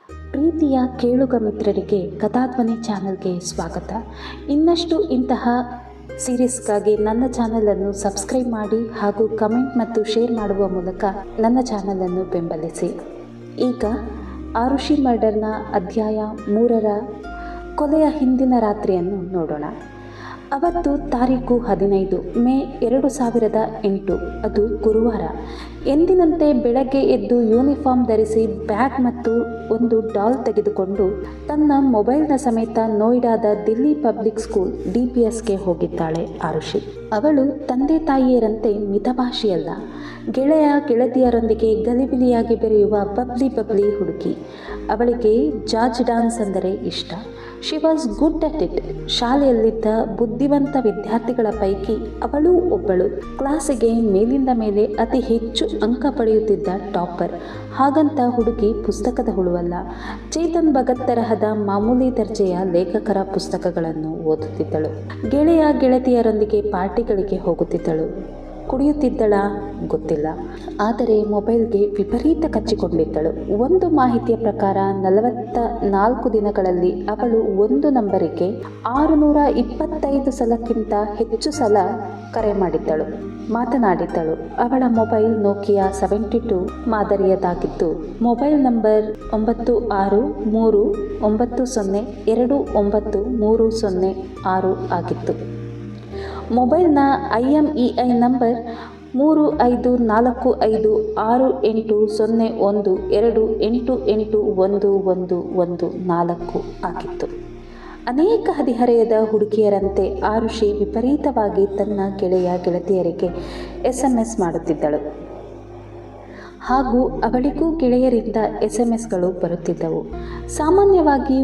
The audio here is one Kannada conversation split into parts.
ಪ್ರೀತಿಯ ಕೇಳುಗ ಮಿತ್ರರಿಗೆ ಕಥಾಧ್ವನಿ ಚಾನಲ್ಗೆ ಸ್ವಾಗತ. ಇನ್ನಷ್ಟು ಇಂತಹ ಸೀರೀಸ್ಗಾಗಿ ನನ್ನ ಚಾನಲನ್ನು ಸಬ್ಸ್ಕ್ರೈಬ್ ಮಾಡಿ ಹಾಗೂ ಕಮೆಂಟ್ ಮತ್ತು ಶೇರ್ ಮಾಡುವ ಮೂಲಕ ನನ್ನ ಚಾನಲನ್ನು ಬೆಂಬಲಿಸಿ. ಈಗ ಆರುಷಿ ಮರ್ಡರ್ನ ಅಧ್ಯಾಯ 3ರ ಕೊಲೆಯ ಹಿಂದಿನ ರಾತ್ರಿಯನ್ನು ನೋಡೋಣ. ಅವತ್ತು ತಾರೀಕು 15 ಮೇ 2008. ಅದು ಗುರುವಾರ. ಎಂದಿನಂತೆ ಬೆಳಗ್ಗೆ ಎದ್ದು ಯೂನಿಫಾರ್ಮ್ ಧರಿಸಿ ಬ್ಯಾಗ್ ಮತ್ತು ಒಂದು ಡಾಲ್ ತೆಗೆದುಕೊಂಡು ತನ್ನ ಮೊಬೈಲ್ನ ಸಮೇತ ನೋಯ್ಡಾದ ದಿಲ್ಲಿ ಪಬ್ಲಿಕ್ ಸ್ಕೂಲ್ DPSಗೆ ಹೋಗಿದ್ದಾಳೆ ಆರುಷಿ. ಅವಳು ತಂದೆ ತಾಯಿಯರಂತೆ ಮಿತಭಾಷಿಯಲ್ಲ. ಗೆಳೆಯ ಗೆಳತಿಯರೊಂದಿಗೆ ಗಲಿಬಿಲಿಯಾಗಿ ಬೆರೆಯುವ ಬಬ್ಲಿ ಹುಡುಗಿ. ಅವಳಿಗೆ ಜಾಜ್ ಡಾನ್ಸ್ ಅಂದರೆ ಇಷ್ಟ. She was good at it. ಶಾಲೆಯಲ್ಲಿದ್ದ ಬುದ್ಧಿವಂತ ವಿದ್ಯಾರ್ಥಿಗಳ ಪೈಕಿ ಅವಳೂ ಒಬ್ಬಳು. ಕ್ಲಾಸಿಗೆ ಮೇಲಿಂದ ಮೇಲೆ ಅತಿ ಹೆಚ್ಚು ಅಂಕ ಪಡೆಯುತ್ತಿದ್ದ ಟಾಪರ್. ಹಾಗಂತ ಹುಡುಗಿ ಪುಸ್ತಕದ ಹುಳುವಲ್ಲ. ಚೇತನ್ ಭಗತ್ ತರಹದ ಮಾಮೂಲಿ ದರ್ಜೆಯ ಲೇಖಕರ ಪುಸ್ತಕಗಳನ್ನು ಓದುತ್ತಿದ್ದಳು. ಗೆಳೆಯ ಗೆಳತಿಯರೊಂದಿಗೆ ಪಾರ್ಟಿಗಳಿಗೆ ಹೋಗುತ್ತಿದ್ದಳು. ಕುಡಿಯುತ್ತಿದ್ದಳ ಗೊತ್ತಿಲ್ಲ, ಆದರೆ ಮೊಬೈಲ್ಗೆ ವಿಪರೀತ ಕಚ್ಚಿಕೊಂಡಿದ್ದಳು. ಒಂದು ಮಾಹಿತಿಯ ಪ್ರಕಾರ 44 ದಿನಗಳಲ್ಲಿ ಅವಳು ಒಂದು ನಂಬರಿಗೆ 625 ಸಲಕ್ಕಿಂತ ಹೆಚ್ಚು ಸಲ ಕರೆ ಮಾಡಿದ್ದಳು, ಮಾತನಾಡಿದ್ದಳು. ಅವಳ ಮೊಬೈಲ್ ನೋಕಿಯಾ 72 ಮಾದರಿಯದಾಗಿದ್ದು ಮೊಬೈಲ್ ನಂಬರ್ 9639029306 ಆಗಿತ್ತು. ಮೊಬೈಲ್ನ IMEI ನಂಬರ್ 35456128811114 ಆಗಿತ್ತು. ಅನೇಕ ಹದಿಹರೆಯದ ಹುಡುಗಿಯರಂತೆ ಆರುಷಿ ವಿಪರೀತವಾಗಿ ತನ್ನ ಗೆಳೆಯ ಗೆಳತಿಯರಿಗೆ SMS ಮಾಡುತ್ತಿದ್ದಳು. ಹಾಗೂ ಅವಳಿಗೂ ಗೆಳೆಯರಿಂದ SMSಗಳು ಬರುತ್ತಿದ್ದವು. ಸಾಮಾನ್ಯವಾಗಿ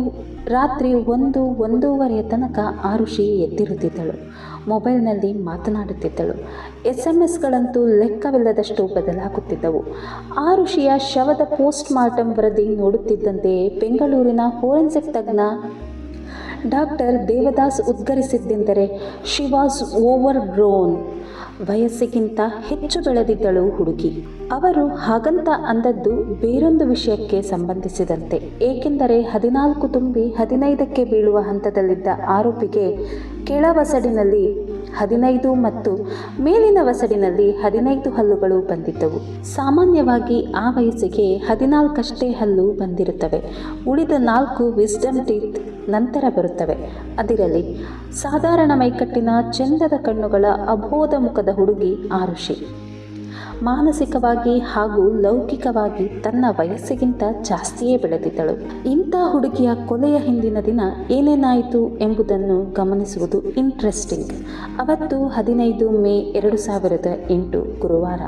ರಾತ್ರಿ 1-1:30 ತನಕ ಆರುಷಿ ಎದ್ದಿರುತ್ತಿದ್ದಳು. ಮೊಬೈಲ್ನಲ್ಲಿ ಮಾತನಾಡುತ್ತಿದ್ದಳು. SMSಗಳಂತೂ ಲೆಕ್ಕವಿಲ್ಲದಷ್ಟು ಬದಲಾಗುತ್ತಿದ್ದವು. ಆರುಷಿಯ ಶವದ ಪೋಸ್ಟ್ ಮಾರ್ಟಮ್ ವರದಿ ನೋಡುತ್ತಿದ್ದಂತೆಯೇ ಬೆಂಗಳೂರಿನ ಫೋರೆನ್ಸಿಕ್ ತಜ್ಞ ಡಾಕ್ಟರ್ ದೇವದಾಸ್ ಉದ್ಗರಿಸಿದ್ದೆಂದರೆ ಶಿ ವಾಸ್ ಓವರ್ ಗ್ರೋನ್. ವಯಸ್ಸಿಗಿಂತ ಹೆಚ್ಚು ಬೆಳೆದಿದ್ದಳು ಹುಡುಗಿ. ಅವರು ಹಾಗಂತ ಅಂದದ್ದು ಬೇರೊಂದು ವಿಷಯಕ್ಕೆ ಸಂಬಂಧಿಸಿದಂತೆ. ಏಕೆಂದರೆ 14 ತುಂಬಿ 15ಕ್ಕೆ ಬೀಳುವ ಹಂತದಲ್ಲಿದ್ದ ಆರೋಪಿಗೆ ಕೆಳ ವಸಡಿನಲ್ಲಿ 15 ಮತ್ತು ಮೇಲಿನ ವಸಡಿನಲ್ಲಿ 15 ಹಲ್ಲುಗಳು ಬಂದಿದ್ದವು. ಸಾಮಾನ್ಯವಾಗಿ ಆ ವಯಸ್ಸಿಗೆ 14 ಹಲ್ಲು ಬಂದಿರುತ್ತವೆ. ಉಳಿದ 4 ವಿಸ್ಡಮ್ ಟೀತ್ ನಂತರ ಬರುತ್ತವೆ. ಅದಿರಲಿ, ಸಾಧಾರಣ ಮೈಕಟ್ಟಿನ ಚಂದದ ಕಣ್ಣುಗಳ ಅಬೋಧ ಮುಖದ ಹುಡುಗಿ ಆರುಷಿ. ಮಾನಸಿಕವಾಗಿ ಹಾಗೂ ಲೌಕಿಕವಾಗಿ ತನ್ನ ವಯಸ್ಸಿಗಿಂತ ಜಾಸ್ತಿಯೇ ಬೆಳೆದಿದ್ದಳು. ಇಂಥ ಹುಡುಗಿಯ ಕೊಲೆಯ ಹಿಂದಿನ ದಿನ ಏನೇನಾಯಿತು ಎಂಬುದನ್ನು ಗಮನಿಸುವುದು ಇಂಟ್ರೆಸ್ಟಿಂಗ್. ಅವತ್ತು 15 ಮೇ 2008 ಗುರುವಾರ.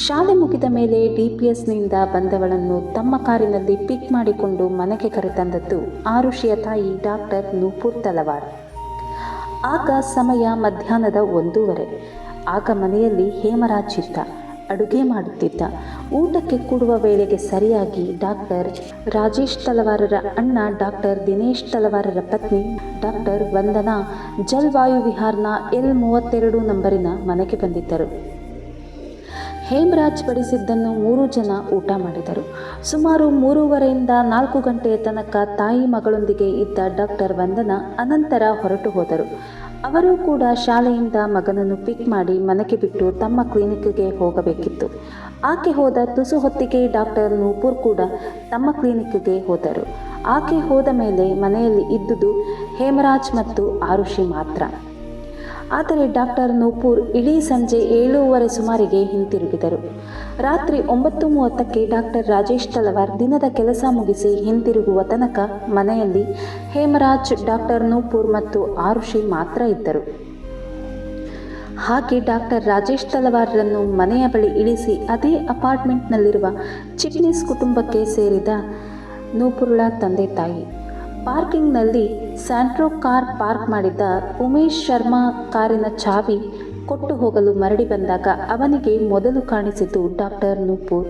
ಶಾಲೆ ಮುಗಿದ ಮೇಲೆ DPSನಿಂದ ಬಂದವಳನ್ನು ತಮ್ಮ ಕಾರಿನಲ್ಲಿ ಪಿಕ್ ಮಾಡಿಕೊಂಡು ಮನೆಗೆ ಕರೆತಂದದ್ದು ಆರುಷಿಯ ತಾಯಿ ಡಾಕ್ಟರ್ ನೂಪುರ್ ತಲವಾರ್. ಆಗ ಸಮಯ ಮಧ್ಯಾಹ್ನದ 1:30. ಆಗ ಮನೆಯಲ್ಲಿ ಹೇಮರಾಜ್ ಇದ್ದ. ಅಡುಗೆ ಮಾಡುತ್ತಿದ್ದ. ಊಟಕ್ಕೆ ಕೂಡುವ ವೇಳೆಗೆ ಸರಿಯಾಗಿ ಡಾಕ್ಟರ್ ರಾಜೇಶ್ ತಲವಾರರ ಅಣ್ಣ ಡಾಕ್ಟರ್ ದಿನೇಶ್ ತಲವಾರರ ಪತ್ನಿ ಡಾಕ್ಟರ್ ವಂದನಾ ಜಲ್ವಾಯು ವಿಹಾರ್ನ L32 ನಂಬರಿನ ಮನೆಗೆ ಬಂದಿದ್ದರು. ಹೇಮರಾಜ್ ಬಡಿಸಿದ್ದನ್ನು 3 ಜನ ಊಟ ಮಾಡಿದರು. ಸುಮಾರು 3:30ರಿಂದ 4 ಗಂಟೆಯ ತನಕ ತಾಯಿ ಮಗಳೊಂದಿಗೆ ಇದ್ದ ಡಾಕ್ಟರ್ ವಂದನಾ ಅನಂತರ ಹೊರಟು ಹೋದರು. ಅವರು ಕೂಡ ಶಾಲೆಯಿಂದ ಮಗನನ್ನು ಪಿಕ್ ಮಾಡಿ ಮನೆಗೆ ಬಿಟ್ಟು ತಮ್ಮ ಕ್ಲಿನಿಕ್ಗೆ ಹೋಗಬೇಕಿತ್ತು. ಆಕೆ ಹೋದ ತುಸು ಹೊತ್ತಿಗೆ ಡಾಕ್ಟರ್ ನೂಪುರ್ ಕೂಡ ತಮ್ಮ ಕ್ಲಿನಿಕ್ಗೆ ಹೋದರು. ಆಕೆ ಹೋದ ಮೇಲೆ ಮನೆಯಲ್ಲಿ ಇದ್ದುದು ಹೇಮರಾಜ್ ಮತ್ತು ಆರುಷಿ ಮಾತ್ರ. ಆದರೆ ಡಾಕ್ಟರ್ ನೂಪುರ್ ಇಡೀ ಸಂಜೆ 7:30 ಸುಮಾರಿಗೆ ಹಿಂತಿರುಗಿದರು. ರಾತ್ರಿ 9:30ಕ್ಕೆ ಡಾಕ್ಟರ್ ರಾಜೇಶ್ ತಲವಾರ್ ದಿನದ ಕೆಲಸ ಮುಗಿಸಿ ಹಿಂತಿರುಗುವ ತನಕ ಮನೆಯಲ್ಲಿ ಹೇಮರಾಜ್, ಡಾಕ್ಟರ್ ನೂಪುರ್ ಮತ್ತು ಆರುಷಿ ಮಾತ್ರ ಇದ್ದರು. ಹಾಗೆ ಡಾಕ್ಟರ್ ರಾಜೇಶ್ ತಲವಾರ್ರನ್ನು ಮನೆಯ ಬಳಿ ಇಳಿಸಿ ಅದೇ ಅಪಾರ್ಟ್ಮೆಂಟ್ನಲ್ಲಿರುವ ಚಿಟ್ನೀಸ್ ಕುಟುಂಬಕ್ಕೆ ಸೇರಿದ ನೂಪುರ್ಳ ತಂದೆ ತಾಯಿ. ಪಾರ್ಕಿಂಗ್ನಲ್ಲಿ ಸ್ಯಾಂಟ್ರೋ ಕಾರ್ ಪಾರ್ಕ್ ಮಾಡಿದ್ದ ಉಮೇಶ್ ಶರ್ಮಾ ಕಾರಿನ ಚಾವಿ ಕೊಟ್ಟು ಹೋಗಲು ಮರಳಿ ಬಂದಾಗ ಅವನಿಗೆ ಮೊದಲು ಕಾಣಿಸಿದ್ದು ಡಾಕ್ಟರ್ ನೂಪುರ್,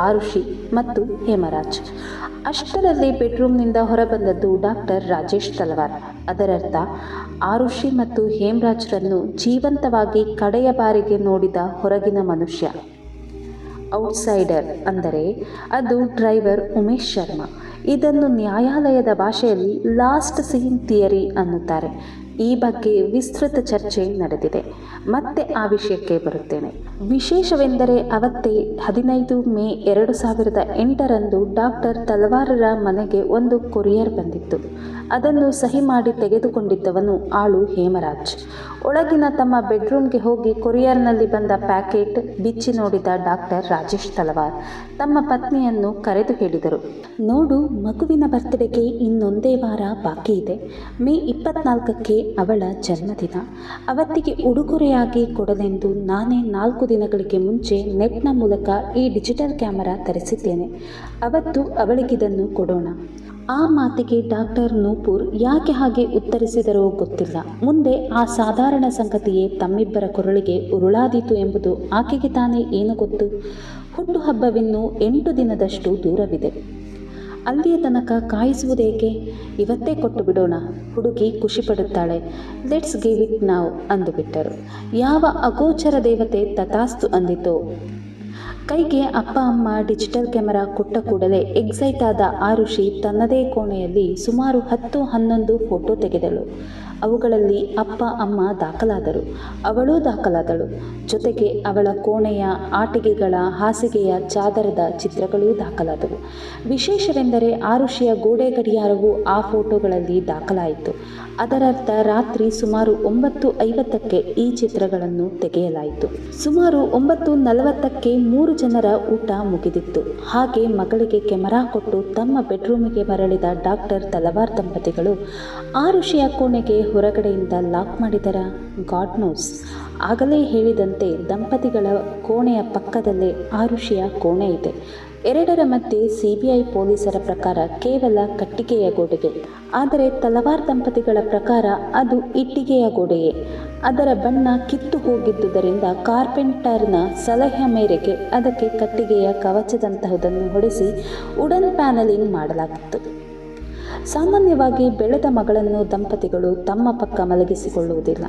ಆರುಷಿ ಮತ್ತು ಹೇಮರಾಜ್. ಅಷ್ಟರಲ್ಲಿ ಬೆಡ್ರೂಮ್ನಿಂದ ಹೊರಬಂದದ್ದು ಡಾಕ್ಟರ್ ರಾಜೇಶ್ ತಲವಾರ್. ಅದರರ್ಥ ಆರುಷಿ ಮತ್ತು ಹೇಮರಾಜ್ರನ್ನು ಜೀವಂತವಾಗಿ ಕಡೆಯ ಬಾರಿಗೆ ನೋಡಿದ ಹೊರಗಿನ ಮನುಷ್ಯ, ಔಟ್ಸೈಡರ್ ಅಂದರೆ ಅದು ಡ್ರೈವರ್ ಉಮೇಶ್ ಶರ್ಮಾ. ಇದನ್ನು ನ್ಯಾಯಾಲಯದ ಭಾಷೆಯಲ್ಲಿ ಲಾಸ್ಟ್ ಸೀನ್ ಥಿಯರಿ ಅನ್ನುತ್ತಾರೆ. ಈ ಬಗ್ಗೆ ವಿಸ್ತೃತ ಚರ್ಚೆ ನಡೆದಿದೆ. ಮತ್ತೆ ಆ ವಿಷಯಕ್ಕೆ ಬರುತ್ತೇನೆ. ವಿಶೇಷವೆಂದರೆ ಅವತ್ತೇ 15 ಮೇ 2008ರಂದು ಡಾಕ್ಟರ್ ತಲವಾರರ ಮನೆಗೆ ಒಂದು ಕೊರಿಯರ್ ಬಂದಿತ್ತು. ಅದನ್ನು ಸಹಿ ಮಾಡಿ ತೆಗೆದುಕೊಂಡಿದ್ದವನು ಆಳು ಹೇಮರಾಜ್. ಒಳಗಿನ ತಮ್ಮ ಬೆಡ್ರೂಮ್ಗೆ ಹೋಗಿ ಕೊರಿಯರ್ನಲ್ಲಿ ಬಂದ ಪ್ಯಾಕೆಟ್ ಬಿಚ್ಚಿ ನೋಡಿದ ಡಾಕ್ಟರ್ ರಾಜೇಶ್ ತಲವಾರ್ ತಮ್ಮ ಪತ್ನಿಯನ್ನು ಕರೆದು ಹೇಳಿದರು, ನೋಡು, ಮಗುವಿನ ಬರ್ತ್ಡೇಗೆ ಇನ್ನೊಂದೇ ವಾರ ಬಾಕಿ ಇದೆ. ಮೇ 24ಕ್ಕೆ ಅವಳ ಜನ್ಮದಿನ. ಅವತ್ತಿಗೆ ಉಡುಗೊರೆಯಾಗಿ ಕೊಡಲೆಂದು ನಾನೇ 4 ದಿನಗಳಿಗೆ ಮುಂಚೆ ನೆಟ್ನ ಮೂಲಕ ಈ ಡಿಜಿಟಲ್ ಕ್ಯಾಮರಾ ತರಿಸಿದ್ದೇನೆ. ಅವತ್ತು ಅವಳಿಗಿದನ್ನು ಕೊಡೋಣ. ಆ ಮಾತಿಗೆ ಡಾಕ್ಟರ್ ನೂಪುರ್ ಯಾಕೆ ಹಾಗೆ ಉತ್ತರಿಸಿದರೋ ಗೊತ್ತಿಲ್ಲ. ಮುಂದೆ ಆ ಸಾಧಾರಣ ಸಂಗತಿಯೇ ತಮ್ಮಿಬ್ಬರ ಕೊರಳಿಗೆ ಉರುಳಾದೀತು ಎಂಬುದು ಆಕೆಗೆ ತಾನೇ ಏನು ಗೊತ್ತು. ಹುಟ್ಟುಹಬ್ಬವಿನ್ನೂ 8 ದಿನದಷ್ಟು ದೂರವಿದೆ. ಅಲ್ಲಿಯ ತನಕ ಕಾಯಿಸುವುದೇಕೆ? ಇವತ್ತೇ ಕೊಟ್ಟು ಬಿಡೋಣ, ಹುಡುಗಿ ಖುಷಿಪಡುತ್ತಾಳೆ. ಲೆಟ್ಸ್ ಗಿವ್ ಇಟ್ ನಾವ್ ಅಂದುಬಿಟ್ಟರು. ಯಾವ ಅಗೋಚರ ದೇವತೆ ತಥಾಸ್ತು ಅಂದಿತೋ. ಕೈಗೆ ಅಪ್ಪ ಅಮ್ಮ ಡಿಜಿಟಲ್ ಕ್ಯಾಮರಾ ಕೊಟ್ಟ ಕೂಡಲೇ ಎಕ್ಸೈಟ್ ಆದ ಆರುಷಿ ತನ್ನದೇ ಕೋಣೆಯಲ್ಲಿ ಸುಮಾರು 10-11 ಫೋಟೋ ತೆಗೆದಳು. ಅವುಗಳಲ್ಲಿ ಅಪ್ಪ ಅಮ್ಮ ದಾಖಲಾದರು, ಅವಳೂ ದಾಖಲಾದಳು. ಜೊತೆಗೆ ಅವಳ ಕೋಣೆಯ ಆಟಿಕೆಗಳ ಹಾಸಿಗೆಯ ಚಾದರದ ಚಿತ್ರಗಳೂ ದಾಖಲಾದವು. ವಿಶೇಷವೆಂದರೆ ಆರುಷಿಯ ಗೋಡೆ ಗಡಿಯಾರವು ಆ ಫೋಟೋಗಳಲ್ಲಿ ದಾಖಲಾಯಿತು. ಅದರರ್ಥ ರಾತ್ರಿ ಸುಮಾರು 9:50ಕ್ಕೆ ಈ ಚಿತ್ರಗಳನ್ನು ತೆಗೆಯಲಾಯಿತು. ಸುಮಾರು 9:40ಕ್ಕೆ 3 ಜನರ ಊಟ ಮುಗಿದಿತ್ತು. ಹಾಗೆ ಮಗಳಿಗೆ ಕ್ಯಾಮರಾ ಕೊಟ್ಟು ತಮ್ಮ ಬೆಡ್ರೂಮಿಗೆ ಮರಳಿದ ಡಾಕ್ಟರ್ ತಲವಾರ್ ದಂಪತಿಗಳು ಆರುಷಿಯ ಕೋಣೆಗೆ ಹೊರಗಡೆಯಿಂದ ಲಾಕ್ ಮಾಡಿದರ? God knows. ಆಗಲೇ ಹೇಳಿದಂತೆ ದಂಪತಿಗಳ ಕೋಣೆಯ ಪಕ್ಕದಲ್ಲೇ ಆರುಷಿಯ ಕೋಣೆ ಇದೆ. ಎರಡರ ಮಧ್ಯೆ ಸಿಬಿಐ ಪೊಲೀಸರ ಪ್ರಕಾರ ಕೇವಲ ಕಟ್ಟಿಗೆಯ ಗೋಡೆಗೆ, ಆದರೆ ತಲವಾರ್ ದಂಪತಿಗಳ ಪ್ರಕಾರ ಅದು ಇಟ್ಟಿಗೆಯ ಗೋಡೆಯೇ. ಅದರ ಬಣ್ಣ ಕಿತ್ತು ಹೋಗಿದ್ದುದರಿಂದ ಕಾರ್ಪೆಂಟರ್ನ ಸಲಹೆ ಮೇರೆಗೆ ಅದಕ್ಕೆ ಕಟ್ಟಿಗೆಯ ಕವಚದಂತಹದನ್ನು ಹೊಡೆಸಿ ವುಡನ್ ಪ್ಯಾನಲಿಂಗ್ ಮಾಡಲಾಗಿತ್ತು. ಸಾಮಾನ್ಯವಾಗಿ ಬೆಳೆದ ಮಗಳನ್ನು ದಂಪತಿಗಳು ತಮ್ಮ ಪಕ್ಕ ಮಲಗಿಸಿಕೊಳ್ಳುವುದಿಲ್ಲ.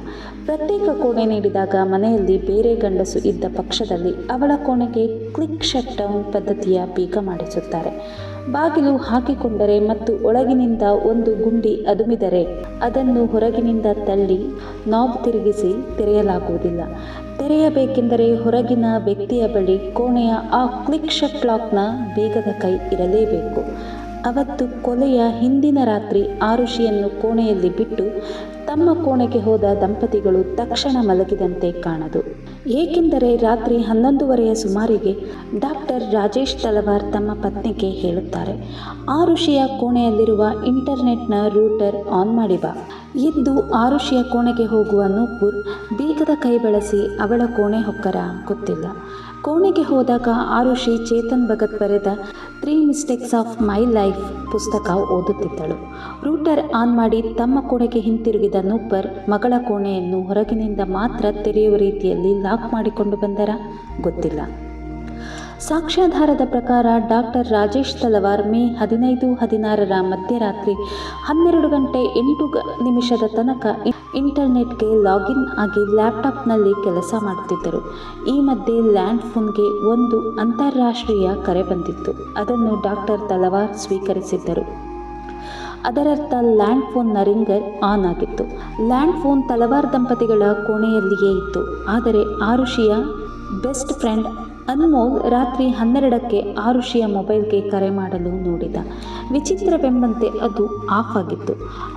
ಪ್ರತ್ಯೇಕ ಕೋಣೆ ನೀಡಿದಾಗ ಮನೆಯಲ್ಲಿ ಬೇರೆ ಗಂಡಸು ಇದ್ದ ಪಕ್ಷದಲ್ಲಿ ಅವಳ ಕೋಣೆಗೆ ಕ್ಲಿಕ್ ಶಟ್ ಡೌನ್ ಪದ್ಧತಿಯ ಬೀಗ ಮಾಡಿಸುತ್ತಾರೆ. ಬಾಗಿಲು ಹಾಕಿಕೊಂಡರೆ ಮತ್ತು ಒಳಗಿನಿಂದ ಒಂದು ಗುಂಡಿ ಅದುಮಿದರೆ ಅದನ್ನು ಹೊರಗಿನಿಂದ ತಳ್ಳಿ ನಾಬ್ ತಿರುಗಿಸಿ ತೆರೆಯಲಾಗುವುದಿಲ್ಲ. ತೆರೆಯಬೇಕೆಂದರೆ ಹೊರಗಿನ ವ್ಯಕ್ತಿಯ ಬಳಿ ಕೋಣೆಯ ಆ ಕ್ಲಿಕ್ ಶಟ್ ಲಾಕ್ನ ಬೀಗದ ಕೈ ಇರಲೇಬೇಕು. ಅವತ್ತು ಕೊಲೆಯ ಹಿಂದಿನ ರಾತ್ರಿ ಆರುಷಿಯನ್ನು ಕೋಣೆಯಲ್ಲಿ ಬಿಟ್ಟು ತಮ್ಮ ಕೋಣೆಗೆ ಹೋದ ದಂಪತಿಗಳು ತಕ್ಷಣ ಮಲಗಿದಂತೆ ಕಾಣದು. ಏಕೆಂದರೆ ರಾತ್ರಿ 11:30ಯ ಸುಮಾರಿಗೆ ಡಾಕ್ಟರ್ ರಾಜೇಶ್ ತಲವಾರ್ ತಮ್ಮ ಪತ್ನಿಗೆ ಹೇಳುತ್ತಾರೆ, ಆರುಷಿಯ ಕೋಣೆಯಲ್ಲಿರುವ ಇಂಟರ್ನೆಟ್ನ ರೂಟರ್ ಆನ್ ಮಾಡಿ ಬಾ. ಎದ್ದು ಆರುಷಿಯ ಕೋಣೆಗೆ ಹೋಗುವ ನೂಪುರ್ ಬೀಗದ ಕೈ ಬಳಸಿ ಅವಳ ಕೋಣೆ ಹೊಕ್ಕರ ಗೊತ್ತಿಲ್ಲ. ಕೋಣೆಗೆ ಹೋದಾಗ ಆರುಷಿ ಚೇತನ್ ಭಗತ್ ಬರೆದ 3 ಮಿಸ್ಟೇಕ್ಸ್ ಆಫ್ ಮೈ ಲೈಫ್ ಪುಸ್ತಕ ಓದುತ್ತಿದ್ದಳು. ರೂಟರ್ ಆನ್ ಮಾಡಿ ತಮ್ಮ ಕೋಣೆಗೆ ಹಿಂತಿರುಗಿದ ನೂಪರ್ ಮಗಳ ಕೋಣೆಯನ್ನು ಹೊರಗಿನಿಂದ ಮಾತ್ರ ತೆರೆಯುವ ರೀತಿಯಲ್ಲಿ ಲಾಕ್ ಮಾಡಿಕೊಂಡು ಬಂದರ ಗೊತ್ತಿಲ್ಲ. ಸಾಕ್ಷ್ಯಾಧಾರದ ಪ್ರಕಾರ ಡಾಕ್ಟರ್ ರಾಜೇಶ್ ತಲವಾರ್ ಮೇ 15-16ರ ಮಧ್ಯರಾತ್ರಿ 12:08 ತನಕ ಇಂಟರ್ನೆಟ್ಗೆ ಲಾಗಿನ್ ಆಗಿ ಲ್ಯಾಪ್ಟಾಪ್ನಲ್ಲಿ ಕೆಲಸ ಮಾಡುತ್ತಿದ್ದರು. ಈ ಮಧ್ಯೆ ಲ್ಯಾಂಡ್ ಫೋನ್ಗೆ ಒಂದು ಅಂತಾರಾಷ್ಟ್ರೀಯ ಕರೆ ಬಂದಿತ್ತು. ಅದನ್ನು ಡಾಕ್ಟರ್ ತಲವಾರ್ ಸ್ವೀಕರಿಸಿದ್ದರು. ಅದರರ್ಥ ಲ್ಯಾಂಡ್ ಫೋನ್ನ ರಿಂಗರ್ ಆನ್ ಆಗಿತ್ತು. ಲ್ಯಾಂಡ್ ಫೋನ್ ತಲವಾರ್ ದಂಪತಿಗಳ ಕೋಣೆಯಲ್ಲಿಯೇ ಇತ್ತು. ಆದರೆ ಆರುಷಿಯ ಬೆಸ್ಟ್ ಫ್ರೆಂಡ್ ಅನ್ಮೋಲ್ ರಾತ್ರಿ 12ಕ್ಕೆ ಆರುಷಿಯ ಮೊಬೈಲ್ಗೆ ಕರೆ ಮಾಡಲು ನೋಡಿದ. ವಿಚಿತ್ರವೆಂಬಂತೆ ಅದು ಆಫ್ ಆಗಿತ್ತು.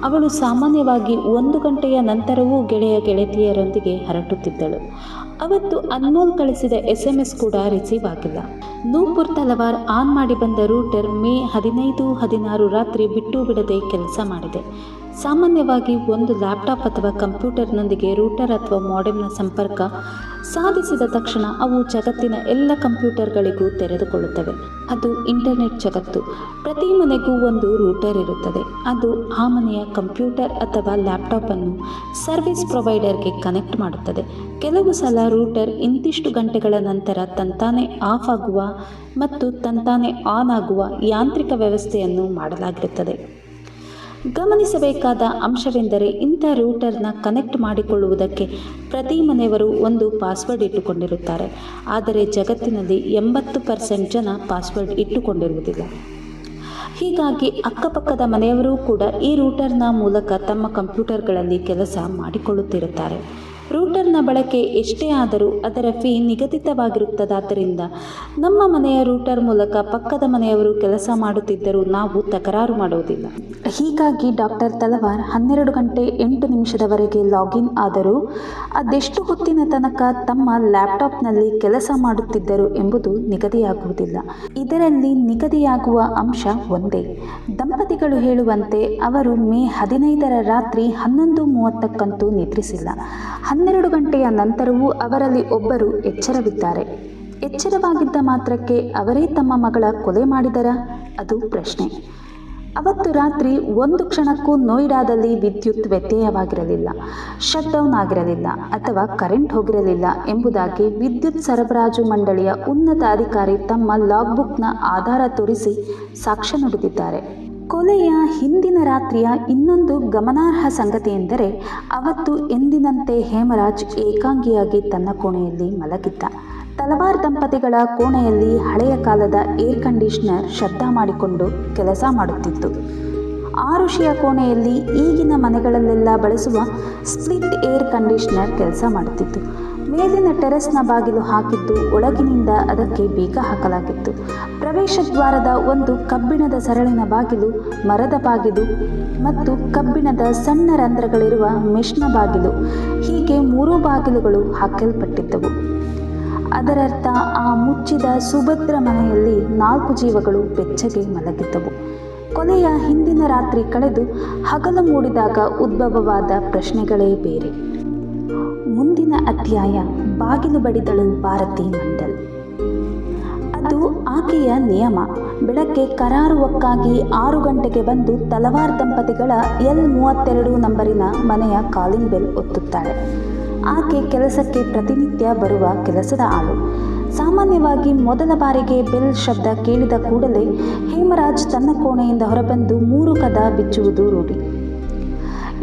ಅವಳು ಸಾಮಾನ್ಯವಾಗಿ 1 ಗಂಟೆಯ ನಂತರವೂ ಗೆಳತಿಯರೊಂದಿಗೆ ಹರಟುತ್ತಿದ್ದಳು. ಅವತ್ತು ಅನ್ಮೋಲ್ ಕಳಿಸಿದ SMS ಕೂಡ ರಿಸೀವ್ ಆಗಿಲ್ಲ. ನೂಪುರ್ ತಲವಾರ್ ಆನ್ ಮಾಡಿ ಬಂದ ರೂಟರ್ ಮೇ 15-16 ರಾತ್ರಿ ಬಿಟ್ಟು ಬಿಡದೆ ಕೆಲಸ ಮಾಡಿದೆ. ಸಾಮಾನ್ಯವಾಗಿ ಒಂದು ಲ್ಯಾಪ್ಟಾಪ್ ಅಥವಾ ಕಂಪ್ಯೂಟರ್ನೊಂದಿಗೆ ರೂಟರ್ ಅಥವಾ ಮಾಡೆಮ್ನ ಸಂಪರ್ಕ ಸಾಧಿಸಿದ ತಕ್ಷಣ ಅವು ಜಗತ್ತಿನ ಎಲ್ಲ ಕಂಪ್ಯೂಟರ್ಗಳಿಗೂ ತೆರೆದುಕೊಳ್ಳುತ್ತವೆ. ಅದು ಇಂಟರ್ನೆಟ್ ಜಗತ್ತು. ಪ್ರತಿ ಮನೆಗೂ ಒಂದು ರೂಟರ್ ಇರುತ್ತದೆ. ಅದು ಆ ಮನೆಯ ಕಂಪ್ಯೂಟರ್ ಅಥವಾ ಲ್ಯಾಪ್ಟಾಪನ್ನು ಸರ್ವಿಸ್ ಪ್ರೊವೈಡರ್ಗೆ ಕನೆಕ್ಟ್ ಮಾಡುತ್ತದೆ. ಕೆಲವು ಸಲ ರೂಟರ್ ಇಂತಿಷ್ಟು ಗಂಟೆಗಳ ನಂತರ ತಂತಾನೇ ಆಫ್ ಆಗುವ ಮತ್ತು ತಂತಾನೇ ಆನ್ ಆಗುವ ಯಾಂತ್ರಿಕ ವ್ಯವಸ್ಥೆಯನ್ನು ಮಾಡಲಾಗಿರುತ್ತದೆ. ಗಮನಿಸಬೇಕಾದ ಅಂಶವೆಂದರೆ ಇಂಥ ರೂಟರ್ನ ಕನೆಕ್ಟ್ ಮಾಡಿಕೊಳ್ಳುವುದಕ್ಕೆ ಪ್ರತಿ ಮನೆಯವರು ಒಂದು ಪಾಸ್ವರ್ಡ್ ಇಟ್ಟುಕೊಂಡಿರುತ್ತಾರೆ. ಆದರೆ ಜಗತ್ತಿನಲ್ಲಿ 80% ಜನ ಪಾಸ್ವರ್ಡ್ ಇಟ್ಟುಕೊಂಡಿರುವುದಿಲ್ಲ. ಹೀಗಾಗಿ ಅಕ್ಕಪಕ್ಕದ ಮನೆಯವರೂ ಕೂಡ ಈ ರೂಟರ್ನ ಮೂಲಕ ತಮ್ಮ ಕಂಪ್ಯೂಟರ್ಗಳಲ್ಲಿ ಕೆಲಸ ಮಾಡಿಕೊಳ್ಳುತ್ತಿರುತ್ತಾರೆ. ರೂಟರ್ನ ಬಳಕೆ ಎಷ್ಟೇ ಆದರೂ ಅದರ ಫೀ ನಿಗದಿತವಾಗಿರುತ್ತದಾದ್ದರಿಂದ ನಮ್ಮ ಮನೆಯ ರೂಟರ್ ಮೂಲಕ ಪಕ್ಕದ ಮನೆಯವರು ಕೆಲಸ ಮಾಡುತ್ತಿದ್ದರೂ ನಾವು ತಕರಾರು ಮಾಡುವುದಿಲ್ಲ. ಹೀಗಾಗಿ ಡಾಕ್ಟರ್ ತಲವಾರ್ 12 ಗಂಟೆ 8 ನಿಮಿಷದವರೆಗೆ ಲಾಗಿನ್ ಆದರೂ ಅದೆಷ್ಟು ಹೊತ್ತಿನ ತನಕ ತಮ್ಮ ಲ್ಯಾಪ್ಟಾಪ್ನಲ್ಲಿ ಕೆಲಸ ಮಾಡುತ್ತಿದ್ದರು ಎಂಬುದು ನಿಗದಿಯಾಗುವುದಿಲ್ಲ. ಇದರಲ್ಲಿ ನಿಗದಿಯಾಗುವ ಅಂಶ ಒಂದೇ. ದಂಪತಿಗಳು ಹೇಳುವಂತೆ ಅವರು ಮೇ 15ರ ರಾತ್ರಿ 11:30ಕ್ಕಂತೂ ನಿದ್ರಿಸಿಲ್ಲ. 12 ಗಂಟೆಯ ನಂತರವೂ ಅವರಲ್ಲಿ ಒಬ್ಬರು ಎಚ್ಚರವಿದ್ದಾರೆ. ಎಚ್ಚರವಾಗಿದ್ದ ಮಾತ್ರಕ್ಕೆ ಅವರೇ ತಮ್ಮ ಮಗಳ ಕೊಲೆ ಮಾಡಿದರಾ? ಅದು ಪ್ರಶ್ನೆ. ಅವತ್ತು ರಾತ್ರಿ ಒಂದು ಕ್ಷಣಕ್ಕೂ ನೋಯ್ಡಾದಲ್ಲಿ ವಿದ್ಯುತ್ ವ್ಯತ್ಯಯವಾಗಿರಲಿಲ್ಲ, ಶಟ್ ಡೌನ್ ಆಗಿರಲಿಲ್ಲ ಅಥವಾ ಕರೆಂಟ್ ಹೋಗಿರಲಿಲ್ಲ ಎಂಬುದಾಗಿ ವಿದ್ಯುತ್ ಸರಬರಾಜು ಮಂಡಳಿಯ ಉನ್ನತ ಅಧಿಕಾರಿ ತಮ್ಮ ಲಾಗ್ಬುಕ್ನ ಆಧಾರ ತೋರಿಸಿ ಸಾಕ್ಷ್ಯ ನುಡಿದಿದ್ದಾರೆ. ಕೊಲೆಯ ಹಿಂದಿನ ರಾತ್ರಿಯ ಇನ್ನೊಂದು ಗಮನಾರ್ಹ ಸಂಗತಿಯೆಂದರೆ ಅವತ್ತು ಎಂದಿನಂತೆ ಹೇಮರಾಜ್ ಏಕಾಂಗಿಯಾಗಿ ತನ್ನ ಕೋಣೆಯಲ್ಲಿ ಮಲಗಿದ್ದ. ತಲವಾರ್ ದಂಪತಿಗಳ ಕೋಣೆಯಲ್ಲಿ ಹಳೆಯ ಕಾಲದ ಏರ್ ಕಂಡೀಷನರ್ ಶಬ್ದ ಮಾಡಿಕೊಂಡು ಕೆಲಸ ಮಾಡುತ್ತಿತ್ತು. ಆರುಷಿಯ ಕೋಣೆಯಲ್ಲಿ ಈಗಿನ ಮನೆಗಳಲ್ಲೆಲ್ಲ ಬಳಸುವ ಸ್ಪ್ಲಿಟ್ ಏರ್ ಕಂಡೀಷನರ್ ಕೆಲಸ ಮಾಡುತ್ತಿತ್ತು. ಮೇಲಿನ ಟೆರೆಸ್ನ ಬಾಗಿಲು ಹಾಕಿದ್ದು ಒಳಗಿನಿಂದ ಅದಕ್ಕೆ ಬೀಗ ಹಾಕಲಾಗಿತ್ತು. ಪ್ರವೇಶ ದ್ವಾರದ ಒಂದು ಕಬ್ಬಿಣದ ಸರಳಿನ ಬಾಗಿಲು, ಮರದ ಬಾಗಿಲು ಮತ್ತು ಕಬ್ಬಿಣದ ಸಣ್ಣ ರಂಧ್ರಗಳಿರುವ ಮೆಷ್ನ ಬಾಗಿಲು, ಹೀಗೆ 3 ಬಾಗಿಲುಗಳು ಹಾಕಲ್ಪಟ್ಟಿದ್ದವು. ಅದರರ್ಥ ಆ ಮುಚ್ಚಿದ ಸುಭದ್ರ ಮನೆಯಲ್ಲಿ 4 ಜೀವಗಳು ಬೆಚ್ಚಗೆ ಮಲಗಿದ್ದವು. ಕೊಲೆಯ ಹಿಂದಿನ ರಾತ್ರಿ ಕಳೆದು ಹಗಲು ಮೂಡಿದಾಗ ಉದ್ಭವವಾದ ಪ್ರಶ್ನೆಗಳೇ ಬೇರೆ. ಮುಂದಿನ ಅಧ್ಯಾಯ ಬಾಗಿಲು ಬಡಿದಳು ಭಾರತಿ ಮಂಡಲ್. ಅದು ಆಕೆಯ ನಿಯಮ. ಬೆಳಗ್ಗೆ ಕರಾರುವಕ್ಕಾಗಿ 6 ಗಂಟೆಗೆ ಬಂದು ತಲವಾರ್ ದಂಪತಿಗಳ L32 ನಂಬರಿನ ಮನೆಯ ಕಾಲಿಂಗ್ ಬೆಲ್ ಒತ್ತುತ್ತಾಳೆ. ಆಕೆ ಕೆಲಸಕ್ಕೆ ಪ್ರತಿನಿತ್ಯ ಬರುವ ಕೆಲಸದ ಆಳು. ಸಾಮಾನ್ಯವಾಗಿ ಮೊದಲ ಬಾರಿಗೆ ಬೆಲ್ ಶಬ್ದ ಕೇಳಿದ ಕೂಡಲೇ ಹೇಮರಾಜ್ ತನ್ನ ಕೋಣೆಯಿಂದ ಹೊರಬಂದು 3 ಕದ ಬಿಚ್ಚುವುದು ರೂಢಿ.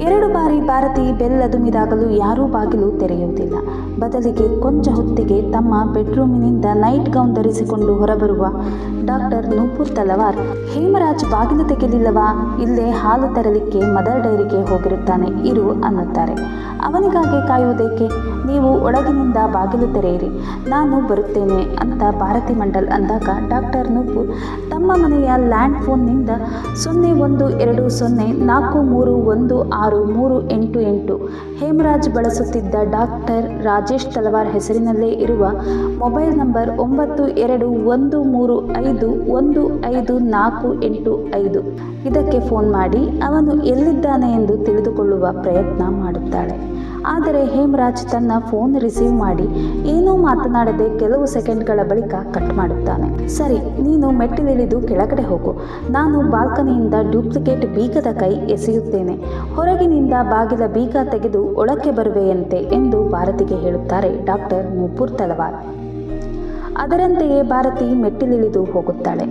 2 ಬಾರಿ ಭಾರತಿ ಬೆಲ್ ಅದುಮಿದಾಗಲೂ ಯಾರೂ ಬಾಗಿಲು ತೆರೆಯುವುದಿಲ್ಲ. ಬದಲಿಗೆ ಕೊಂಚ ಹೊತ್ತಿಗೆ ತಮ್ಮ ಬೆಡ್ರೂಮಿನಿಂದ ನೈಟ್ ಗೌನ್ ಧರಿಸಿಕೊಂಡು ಹೊರಬರುವ ಡಾಕ್ಟರ್ ನೂಪುರ್ ತಲವಾರ್, ಹೇಮರಾಜ್ ಬಾಗಿಲು ತೆಗೆಯಲಿಲ್ಲವಾ? ಇಲ್ಲೇ ಹಾಲು ತರಲಿಕ್ಕೆ ಮದರ್ ಡೈರಿಗೆ ಹೋಗಿರುತ್ತಾನೆ, ಇರು ಅನ್ನುತ್ತಾರೆ. ಅವನಿಗಾಗಿ ಕಾಯುವುದೇಕೆ? ನೀವು ಒಳಗಿನಿಂದ ಬಾಗಿಲು ತೆರೆಯಿರಿ, ನಾನು ಬರುತ್ತೇನೆ ಅಂತ ಭಾರತಿ ಮಂಡಲ್ ಅಂದಾಗ ಡಾಕ್ಟರ್ ನೂಪುರ್ ತಮ್ಮ ಮನೆಯ ಲ್ಯಾಂಡ್ ಫೋನ್ನಿಂದ 012043163888 ಹೇಮರಾಜ್ ಬಳಸುತ್ತಿದ್ದ ಡಾಕ್ಟರ್ ರಾಜೇಶ್ ತಲವಾರ್ ಹೆಸರಿನಲ್ಲೇ ಇರುವ ಮೊಬೈಲ್ ನಂಬರ್ 9213151485 ಇದಕ್ಕೆ ಫೋನ್ ಮಾಡಿ ಅವನು ಎಲ್ಲಿದ್ದಾನೆ ಎಂದು ತಿಳಿದುಕೊಳ್ಳುವ ಪ್ರಯತ್ನ ಮಾಡುತ್ತಾಳೆ. ಆದರೆ ಹೇಮರಾಜ್ ತನ್ನ ಫೋನ್ ರಿಸೀವ್ ಮಾಡಿ ಏನೂ ಮಾತನಾಡದೆ ಕೆಲವು ಸೆಕೆಂಡ್ಗಳ ಬಳಿಕ ಕಟ್ ಮಾಡುತ್ತಾನೆ. ಸರಿ, ನೀನು ಮೆಟ್ಟಿಲಿಳಿದು ಕೆಳಗಡೆ ಹೋಗು, ನಾನು ಬಾಲ್ಕನಿಯಿಂದ ಡೂಪ್ಲಿಕೇಟ್ ಬೀಗದ ಕೈ ಎಸೆಯುತ್ತೇನೆ, ಹೊರಗಿನಿಂದ ಬಾಗಿಲ ಬೀಗ ತೆಗೆದು ಒಳಕ್ಕೆ ಬರುವೆಯಂತೆ ಎಂದು ಭಾರತಿಗೆ ಹೇಳುತ್ತಾರೆ ಡಾಕ್ಟರ್ ನೂಪುರ್ ತಲವಾರ್. ಅದರಂತೆಯೇ ಭಾರತಿ ಮೆಟ್ಟಿಲಿಳಿದು ಹೋಗುತ್ತಾಳೆ.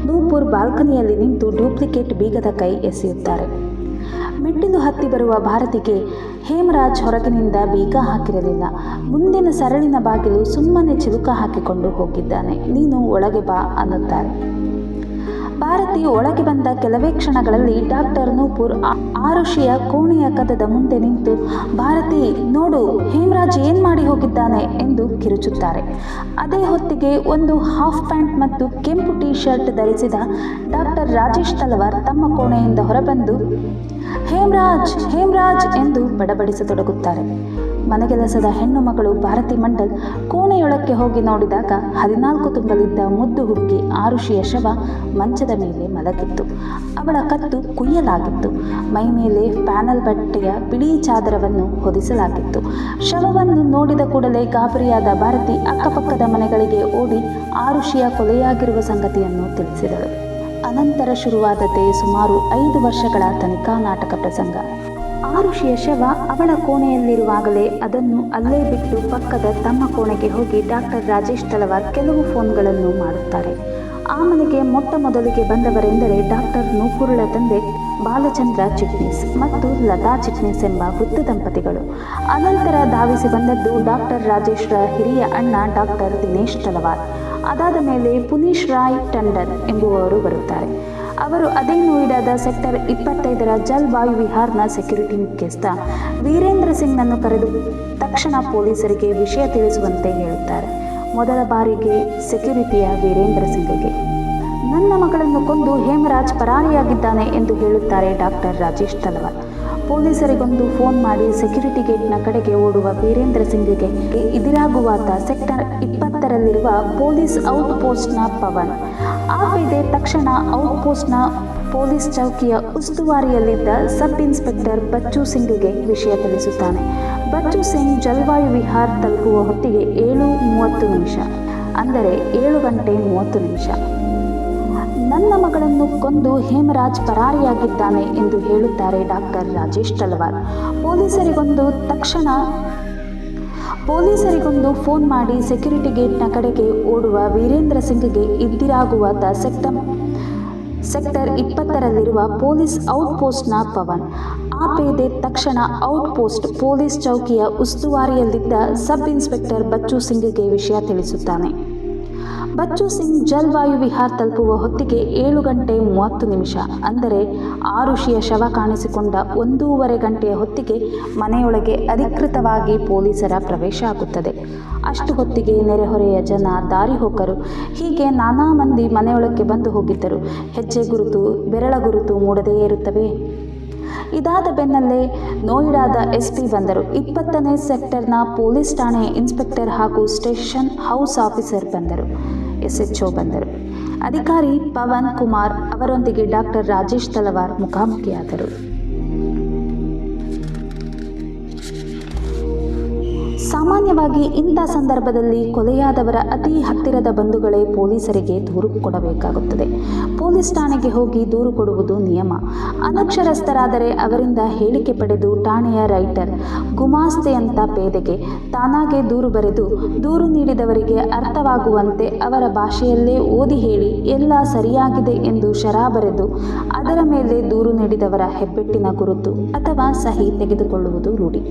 ನೂಪುರ್ ಬಾಲ್ಕನಿಯಲ್ಲಿ ನಿಂತು ಡೂಪ್ಲಿಕೇಟ್ ಬೀಗದ ಕೈ ಎಸೆಯುತ್ತಾರೆ. ಮೆಟ್ಟಿಲು ಹತ್ತಿ ಬರುವ ಭಾರತಿಗೆ ಹೇಮರಾಜ್ ಹೊರಗಿನಿಂದ ಬೀಗ ಹಾಕಿರಲಿಲ್ಲ. ಮುಂದಿನ ಸರಳಿನ ಬಾಗಿಲು ಸುಮ್ಮನೆ ಚಿಲುಕ ಹಾಕಿಕೊಂಡು ಹೋಗಿದ್ದಾನೆ. ನೀನು ಒಳಗೆ ಬಾ ಅನ್ನುತ್ತಾರೆ. ಭಾರತಿ ಒಳಗೆ ಬಂದ ಕೆಲವೇ ಕ್ಷಣಗಳಲ್ಲಿ ಡಾಕ್ಟರ್ ನೂಪುರ್ ಆರುಷಿಯ ಕೋಣೆಯ ಕದದ ಮುಂದೆ ನಿಂತು, ಭಾರತಿ ನೋಡು, ಹೇಮರಾಜ್ ಏನ್ ಮಾಡಿ ಹೋಗಿದ್ದಾನೆ ಎಂದು ಕಿರುಚುತ್ತಾರೆ. ಅದೇ ಹೊತ್ತಿಗೆ ಒಂದು ಹಾಫ್ ಪ್ಯಾಂಟ್ ಮತ್ತು ಕೆಂಪು ಟೀ ಶರ್ಟ್ ಧರಿಸಿದ ಡಾಕ್ಟರ್ ರಾಜೇಶ್ ತಲವಾರ್ ತಮ್ಮ ಕೋಣೆಯಿಂದ ಹೊರಬಂದು ಹೇಮರಾಜ್ ಹೇಮರಾಜ್ ಎಂದು ಬಡಬಡಿಸತೊಡಗುತ್ತಾರೆ. ಮನೆಗೆಲಸದ ಹೆಣ್ಣು ಮಗಳು ಭಾರತಿ ಮಂಡಲ್ ಕೋಣೆಯೊಳಕ್ಕೆ ಹೋಗಿ ನೋಡಿದಾಗ 14 ತುಂಬಲಿದ್ದ ಮುದ್ದು ಹುಡುಗಿ ಆರುಷಿಯ ಶವ ಮಂಚದ ಮೇಲೆ ಮಲಗಿತ್ತು. ಅವಳ ಕತ್ತು ಕುಯ್ಯಲಾಗಿತ್ತು. ಮೈಮೇಲೆ ಪ್ಯಾನಲ್ ಬಟ್ಟೆಯ ಬಿಳಿ ಚಾದರವನ್ನು ಹೊದಿಸಲಾಗಿತ್ತು. ಶವವನ್ನು ನೋಡಿದ ಕೂಡಲೇ ಗಾಬರಿಯಾದ ಭಾರತಿ ಅಕ್ಕಪಕ್ಕದ ಮನೆಗಳಿಗೆ ಓಡಿ ಆರುಷಿಯ ಕೊಲೆಯಾಗಿರುವ ಸಂಗತಿಯನ್ನು ತಿಳಿಸಿದಳು. ಅನಂತರ ಶುರುವಾದದ್ದೇ ಸುಮಾರು 5 ವರ್ಷಗಳ ತನಿಖಾ ನಾಟಕ ಪ್ರಸಂಗ. ಆರುಷಿಯ ಶವ ಅವಳ ಕೋಣೆಯಲ್ಲಿರುವಾಗಲೇ ಅದನ್ನು ಅಲ್ಲೇ ಬಿಟ್ಟು ಪಕ್ಕದ ತಮ್ಮ ಕೋಣೆಗೆ ಹೋಗಿ ಡಾಕ್ಟರ್ ರಾಜೇಶ್ ತಲವಾರ್ ಕೆಲವು ಫೋನ್ಗಳನ್ನು ಮಾಡುತ್ತಾರೆ. ಆ ಮನೆಗೆ ಮೊಟ್ಟ ಮೊದಲಿಗೆ ಬಂದವರೆಂದರೆ ಡಾಕ್ಟರ್ ನೂಪುರ್ಳ ತಂದೆ ಬಾಲಚಂದ್ರ ಚಿಟ್ನೀಸ್ ಮತ್ತು ಲತಾ ಚಿಟ್ನೀಸ್ ಎಂಬ ವೃದ್ಧ ದಂಪತಿಗಳು. ಅನಂತರ ಧಾವಿಸಿ ಬಂದದ್ದು ಡಾಕ್ಟರ್ ರಾಜೇಶ್ರ ಹಿರಿಯ ಅಣ್ಣ ಡಾಕ್ಟರ್ ದಿನೇಶ್ ತಲವಾರ್. ಅದಾದ ಮೇಲೆ ಪುನೀಶ್ ರಾಯ್ ಟಂಡನ್ ಎಂಬುವವರು ಬರುತ್ತಾರೆ. ಅವರು ಅದೇ ನೋಯ್ಡಾದ ಸೆಕ್ಟರ್ 25ರ ಜಲ್ವಾಯು ವಿಹಾರ್ನ ಸೆಕ್ಯೂರಿಟಿ ಮುಖ್ಯಸ್ಥ ವೀರೇಂದ್ರ ಸಿಂಗ್ನನ್ನು ಕರೆದು ತಕ್ಷಣ ಪೊಲೀಸರಿಗೆ ವಿಷಯ ತಿಳಿಸುವಂತೆ ಹೇಳುತ್ತಾರೆ. ಮೊದಲ ಬಾರಿಗೆ ಸೆಕ್ಯೂರಿಟಿಯ ವೀರೇಂದ್ರ ಸಿಂಗ್ಗೆ ನನ್ನ ಮಗಳನ್ನು ಕೊಂದು ಹೇಮರಾಜ್ ಪರಾರಿಯಾಗಿದ್ದಾನೆ ಎಂದು ಹೇಳುತ್ತಾರೆ ಡಾಕ್ಟರ್ ರಾಜೇಶ್ ತಲವಾರ್. ಪೊಲೀಸರಿಗೊಂದು ಫೋನ್ ಮಾಡಿ ಸೆಕ್ಯೂರಿಟಿ ಗೇಟ್ನ ಕಡೆಗೆ ಓಡುವ ವೀರೇಂದ್ರ ಸಿಂಗ್ಗೆ ಎದುರಾಗುವಾತ ಸೆಕ್ಟರ್ 20ರಲ್ಲಿರುವ ಪೊಲೀಸ್ ಔಟ್ ಪೋಸ್ಟ್ನ ಪವನ್. ಆ ಪೇದೆ ತಕ್ಷಣ ಔಟ್ ಪೋಸ್ಟ್ನ ಪೊಲೀಸ್ ಚೌಕಿಯ ಉಸ್ತುವಾರಿಯಲ್ಲಿದ್ದ ಸಬ್ ಇನ್ಸ್ಪೆಕ್ಟರ್ ಬಚ್ಚು ಸಿಂಗ್ಗೆ ವಿಷಯ ತಿಳಿಸುತ್ತಾನೆ. ಬಚ್ಚು ಸಿಂಗ್ ಜಲ್ವಾಯು ವಿಹಾರ್ ತಲುಪುವ ಹೊತ್ತಿಗೆ 7:30 ಅಂದರೆ 7 ಗಂಟೆ 30 ನಿಮಿಷ. ನನ್ನ ಮಗಳನ್ನು ಕೊಂದು ಹೇಮರಾಜ್ ಪರಾರಿಯಾಗಿದ್ದಾನೆ ಎಂದು ಹೇಳುತ್ತಾರೆ ಡಾಕ್ಟರ್ ರಾಜೇಶ್ ತಲವಾರ್. ಪೊಲೀಸರಿಗೊಂದು ಫೋನ್ ಮಾಡಿ ಸೆಕ್ಯೂರಿಟಿ ಗೇಟ್ನ ಕಡೆಗೆ ಓಡುವ ವೀರೇಂದ್ರ ಸಿಂಗ್ಗೆ ಎದುರಾಗುವಾತ ಸೆಕ್ಟರ್ 20ರಲ್ಲಿರುವ ಪೊಲೀಸ್ ಔಟ್ ಪೋಸ್ಟ್ನ ಪವನ್. ಆ ಪೇದೆ ತಕ್ಷಣ ಔಟ್ ಪೋಸ್ಟ್ ಪೊಲೀಸ್ ಚೌಕಿಯ ಉಸ್ತುವಾರಿಯಲ್ಲಿದ್ದ ಸಬ್ ಇನ್ಸ್ಪೆಕ್ಟರ್ ಬಚ್ಚು ಸಿಂಗ್ಗೆ ವಿಷಯ ತಿಳಿಸುತ್ತಾನೆ. ಬಚ್ಚು ಸಿಂಗ್ ಜಲ್ವಾಯು ವಿಹಾರ್ ತಲುಪುವ ಹೊತ್ತಿಗೆ 7 ಗಂಟೆ 30 ನಿಮಿಷ ಅಂದರೆ ಆರುಷಿಯ ಶವ ಕಾಣಿಸಿಕೊಂಡ 1:30 ಗಂಟೆಯ ಹೊತ್ತಿಗೆ ಮನೆಯೊಳಗೆ ಅಧಿಕೃತವಾಗಿ ಪೊಲೀಸರ ಪ್ರವೇಶ ಆಗುತ್ತದೆ. ಅಷ್ಟು ಹೊತ್ತಿಗೆ ನೆರೆಹೊರೆಯ ಜನ, ದಾರಿ ಹೋಕರು ಹೀಗೆ ನಾನಾ ಮಂದಿ ಮನೆಯೊಳಕ್ಕೆ ಬಂದು ಹೋಗಿದ್ದರು. ಹೆಜ್ಜೆ ಗುರುತು, ಬೆರಳ ಗುರುತು ಮೂಡದೇ ಇರುತ್ತವೆ. ಇದಾದ ಬೆನ್ನಲ್ಲೇ ನೋಯ್ಡಾದ SP ಬಂದರು. 20ನೇ ಸೆಕ್ಟರ್ನ ಪೊಲೀಸ್ ಠಾಣೆಯ ಇನ್ಸ್ಪೆಕ್ಟರ್ ಹಾಗೂ ಸ್ಟೇಷನ್ ಹೌಸ್ ಆಫೀಸರ್ ಬಂದರು. SHO ಬಂದರು. ಅಧಿಕಾರಿ ಪವನ್ ಕುಮಾರ್ ಅವರೊಂದಿಗೆ ಡಾಕ್ಟರ್ ರಾಜೇಶ್ ತಲವಾರ್ ಮುಖಾಮುಖಿಯಾದರು. ಸಾಮಾನ್ಯವಾಗಿ ಇಂಥ ಸಂದರ್ಭದಲ್ಲಿ ಕೊಲೆಯಾದವರ ಅತಿ ಹತ್ತಿರದ ಬಂಧುಗಳೇ ಪೊಲೀಸರಿಗೆ ದೂರು ಕೊಡಬೇಕಾಗುತ್ತದೆ. ಪೊಲೀಸ್ ಠಾಣೆಗೆ ಹೋಗಿ ದೂರು ಕೊಡುವುದು ನಿಯಮ. ಅನಕ್ಷರಸ್ಥರಾದರೆ ಅವರಿಂದ ಹೇಳಿಕೆ ಪಡೆದು ಠಾಣೆಯ ರೈಟರ್, ಗುಮಾಸ್ತೆಯಂಥ ಪೇದೆಗೆ ತಾನಾಗೆ ದೂರು ಬರೆದು ದೂರು ನೀಡಿದವರಿಗೆ ಅರ್ಥವಾಗುವಂತೆ ಅವರ ಭಾಷೆಯಲ್ಲೇ ಓದಿ ಹೇಳಿ ಎಲ್ಲ ಸರಿಯಾಗಿದೆ ಎಂದು ಶರಾ ಬರೆದು ಅದರ ಮೇಲೆ ದೂರು ನೀಡಿದವರ ಹೆಬ್ಬೆಟ್ಟಿನ ಗುರುತು ಅಥವಾ ಸಹಿ ತೆಗೆದುಕೊಳ್ಳುವುದು ರೂಢಿ.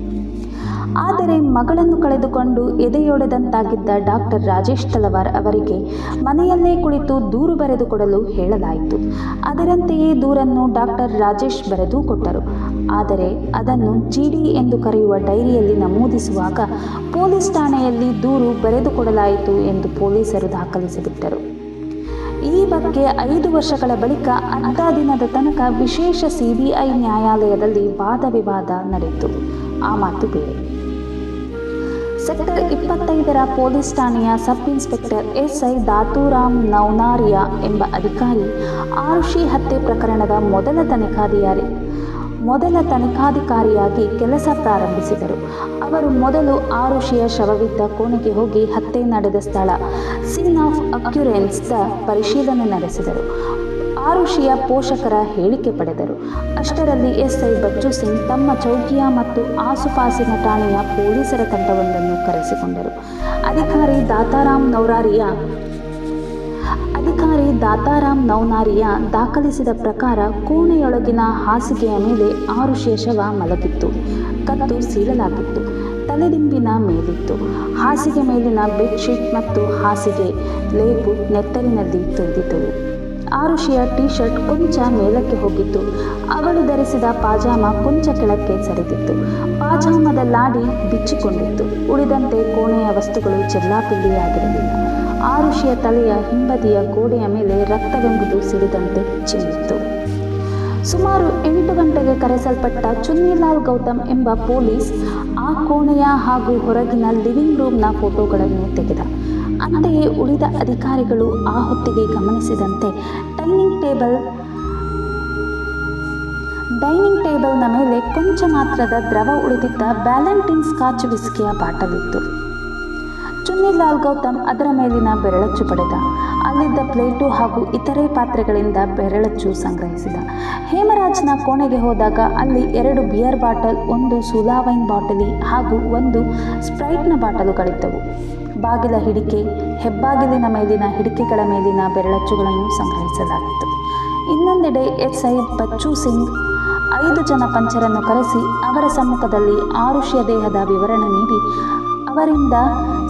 ಆದರೆ ಮಗಳನ್ನು ಕಳೆದುಕೊಂಡು ಎದೆಯೊಡೆದಂತಾಗಿದ್ದ ಡಾಕ್ಟರ್ ರಾಜೇಶ್ ತಲವಾರ್ ಅವರಿಗೆ ಮನೆಯಲ್ಲೇ ಕುಳಿತು ದೂರು ಬರೆದುಕೊಡಲು ಹೇಳಲಾಯಿತು. ಅದರಂತೆಯೇ ದೂರನ್ನು ಡಾಕ್ಟರ್ ರಾಜೇಶ್ ಬರೆದು ಕೊಟ್ಟರು. ಆದರೆ ಅದನ್ನು GD ಎಂದು ಕರೆಯುವ ಡೈರಿಯಲ್ಲಿ ನಮೂದಿಸುವಾಗ ಪೊಲೀಸ್ ಠಾಣೆಯಲ್ಲಿ ದೂರು ಬರೆದುಕೊಡಲಾಯಿತು ಎಂದು ಪೊಲೀಸರು ದಾಖಲಿಸಿಬಿಟ್ಟರು. ಈ ಬಗ್ಗೆ 5 ವರ್ಷಗಳ ಬಳಿಕ ಅರ್ಧ ದಿನದ ತನಕ ವಿಶೇಷ CBI ನ್ಯಾಯಾಲಯದಲ್ಲಿ ವಾದ ವಿವಾದ ನಡೆಯಿತು. ಆ ಮಾತು ಬೇರೆ. ಸೆಕ್ಟರ್ 25ರ ಪೊಲೀಸ್ ಠಾಣೆಯ ಸಬ್ ಇನ್ಸ್ಪೆಕ್ಟರ್ SI ದಾತೂರಾಮ್ ನೌನಾರಿಯಾ ಎಂಬ ಅಧಿಕಾರಿ ಆರುಷಿ ಹತ್ಯೆ ಪ್ರಕರಣದ ಮೊದಲ ತನಿಖಾಧಿಕಾರಿಯಾಗಿ ಕೆಲಸ ಪ್ರಾರಂಭಿಸಿದರು. ಅವರು ಮೊದಲು ಆರುಷಿಯ ಶವವಿದ್ದ ಕೋಣೆಗೆ ಹೋಗಿ ಹತ್ಯೆ ನಡೆದ ಸ್ಥಳ ಸೀನ್ ಆಫ್ ಅಕ್ಯುರೆನ್ಸ್ದ ಪರಿಶೀಲನೆ ನಡೆಸಿದರು. ಆರುಷಿಯ ಪೋಷಕರ ಹೇಳಿಕೆ ಪಡೆದರು. ಅಷ್ಟರಲ್ಲಿ SI ಬಚ್ಚು ಸಿಂಗ್ ತಮ್ಮ ಚೌಕಿಯ ಮತ್ತು ಆಸುಪಾಸಿನ ಠಾಣೆಯ ಪೊಲೀಸರ ತಂಡವೊಂದನ್ನು ಕರೆಸಿಕೊಂಡರು. ಅಧಿಕಾರಿ ದಾತಾರಾಮ್ ನೌನಾರಿಯಾ ದಾಖಲಿಸಿದ ಪ್ರಕಾರ ಕೋಣೆಯೊಳಗಿನ ಹಾಸಿಗೆಯ ಮೇಲೆ ಆರುಷಿಯ ಶವ ಮಲಗಿತ್ತು. ಕತ್ತು ಸೀಳಲಾಗಿತ್ತು. ತಲೆದಿಂಬಿನ ಮೇಲಿತ್ತು. ಹಾಸಿಗೆ ಮೇಲಿನ ಬೆಡ್ಶೀಟ್ ಮತ್ತು ಹಾಸಿಗೆ ಲೇಪು ನೆತ್ತರಿನಲ್ಲಿ ತೊಯ್ದಿದ್ದವು. ಆರುಷಿಯ ಟೀಶರ್ಟ್ ಕೊಂಚ ಮೇಲಕ್ಕೆ ಹೋಗಿತ್ತು. ಅವಳು ಧರಿಸಿದ ಪಾಜಾಮ ಕೊಂಚ ಕೆಳಕ್ಕೆ ಸರಿದಿತ್ತು. ಪಾಜಾಮದ ಲಾಡಿ ಬಿಚ್ಚಿಕೊಂಡಿತ್ತು. ಉಳಿದಂತೆ ಕೋಣೆಯ ವಸ್ತುಗಳು ಚೆಲ್ಲಾಪಿಲ್ಲಿಯಾಗಿರಲಿಲ್ಲ. ಆರುಷಿಯ ತಲೆಯ ಹಿಂಬದಿಯ ಗೋಡೆಯ ಮೇಲೆ ರಕ್ತವೆಂಬುದು ಸಿಡಿದಂತೆ ಚಿಮ್ಮಿತ್ತು. ಸುಮಾರು 8 ಗಂಟೆಗೆ ಕರೆಸಲ್ಪಟ್ಟ ಚುನ್ನಿಲಾಲ್ ಗೌತಮ್ ಎಂಬ ಪೊಲೀಸ್ ಆ ಕೋಣೆಯ ಹಾಗೂ ಹೊರಗಿನ ಲಿವಿಂಗ್ ರೂಮ್ನ ಫೋಟೋಗಳನ್ನು ತೆಗೆದ. ಅಂತೆಯೇ ಉಳಿದ ಅಧಿಕಾರಿಗಳು ಆ ಹೊತ್ತಿಗೆ ಗಮನಿಸಿದಂತೆ ಡೈನಿಂಗ್ ಟೇಬಲ್ನ ಮೇಲೆ ಕೊಂಚ ಮಾತ್ರದ ದ್ರವ ಉಳಿದಿದ್ದ ವ್ಯಾಲೆಂಟಿನ್ ಸ್ಕಾಚ್ ವಿಸ್ಕಿಯ ಬಾಟಲಿತ್ತು. ಚುನ್ನಿಲಾಲ್ ಗೌತಮ್ ಅದರ ಮೇಲಿನ ಬೆರಳಚ್ಚು ಪಡೆದ. ಅಲ್ಲಿದ್ದ ಪ್ಲೇಟು ಹಾಗೂ ಇತರೆ ಪಾತ್ರೆಗಳಿಂದ ಬೆರಳಚ್ಚು ಸಂಗ್ರಹಿಸಿದ. ಹೇಮರಾಜ್ನ ಕೋಣೆಗೆ ಹೋದಾಗ ಅಲ್ಲಿ 2 ಬಿಯರ್ ಬಾಟಲ್, 1 ಸೂಲಾವೈನ್ ಬಾಟಲಿ ಹಾಗೂ 1 ಸ್ಪ್ರೈಟ್ನ ಬಾಟಲುಗಳಿದ್ದವು. ಬಾಗಿಲ ಹಿಡಿಕೆ, ಹೆಬ್ಬಾಗಿಲಿನ ಮೇಲಿನ ಹಿಡಿಕೆಗಳ ಮೇಲಿನ ಬೆರಳಚ್ಚುಗಳನ್ನು ಸಂಗ್ರಹಿಸಲಾಗಿತ್ತು. ಇನ್ನೊಂದೆಡೆ SI ಬಚ್ಚು ಸಿಂಗ್ 5 ಜನ ಪಂಚರನ್ನು ಕರೆಸಿ ಅವರ ಸಮ್ಮುಖದಲ್ಲಿ ಆರುಷಿಯ ದೇಹದ ವಿವರಣೆ ನೀಡಿ ಅವರಿಂದ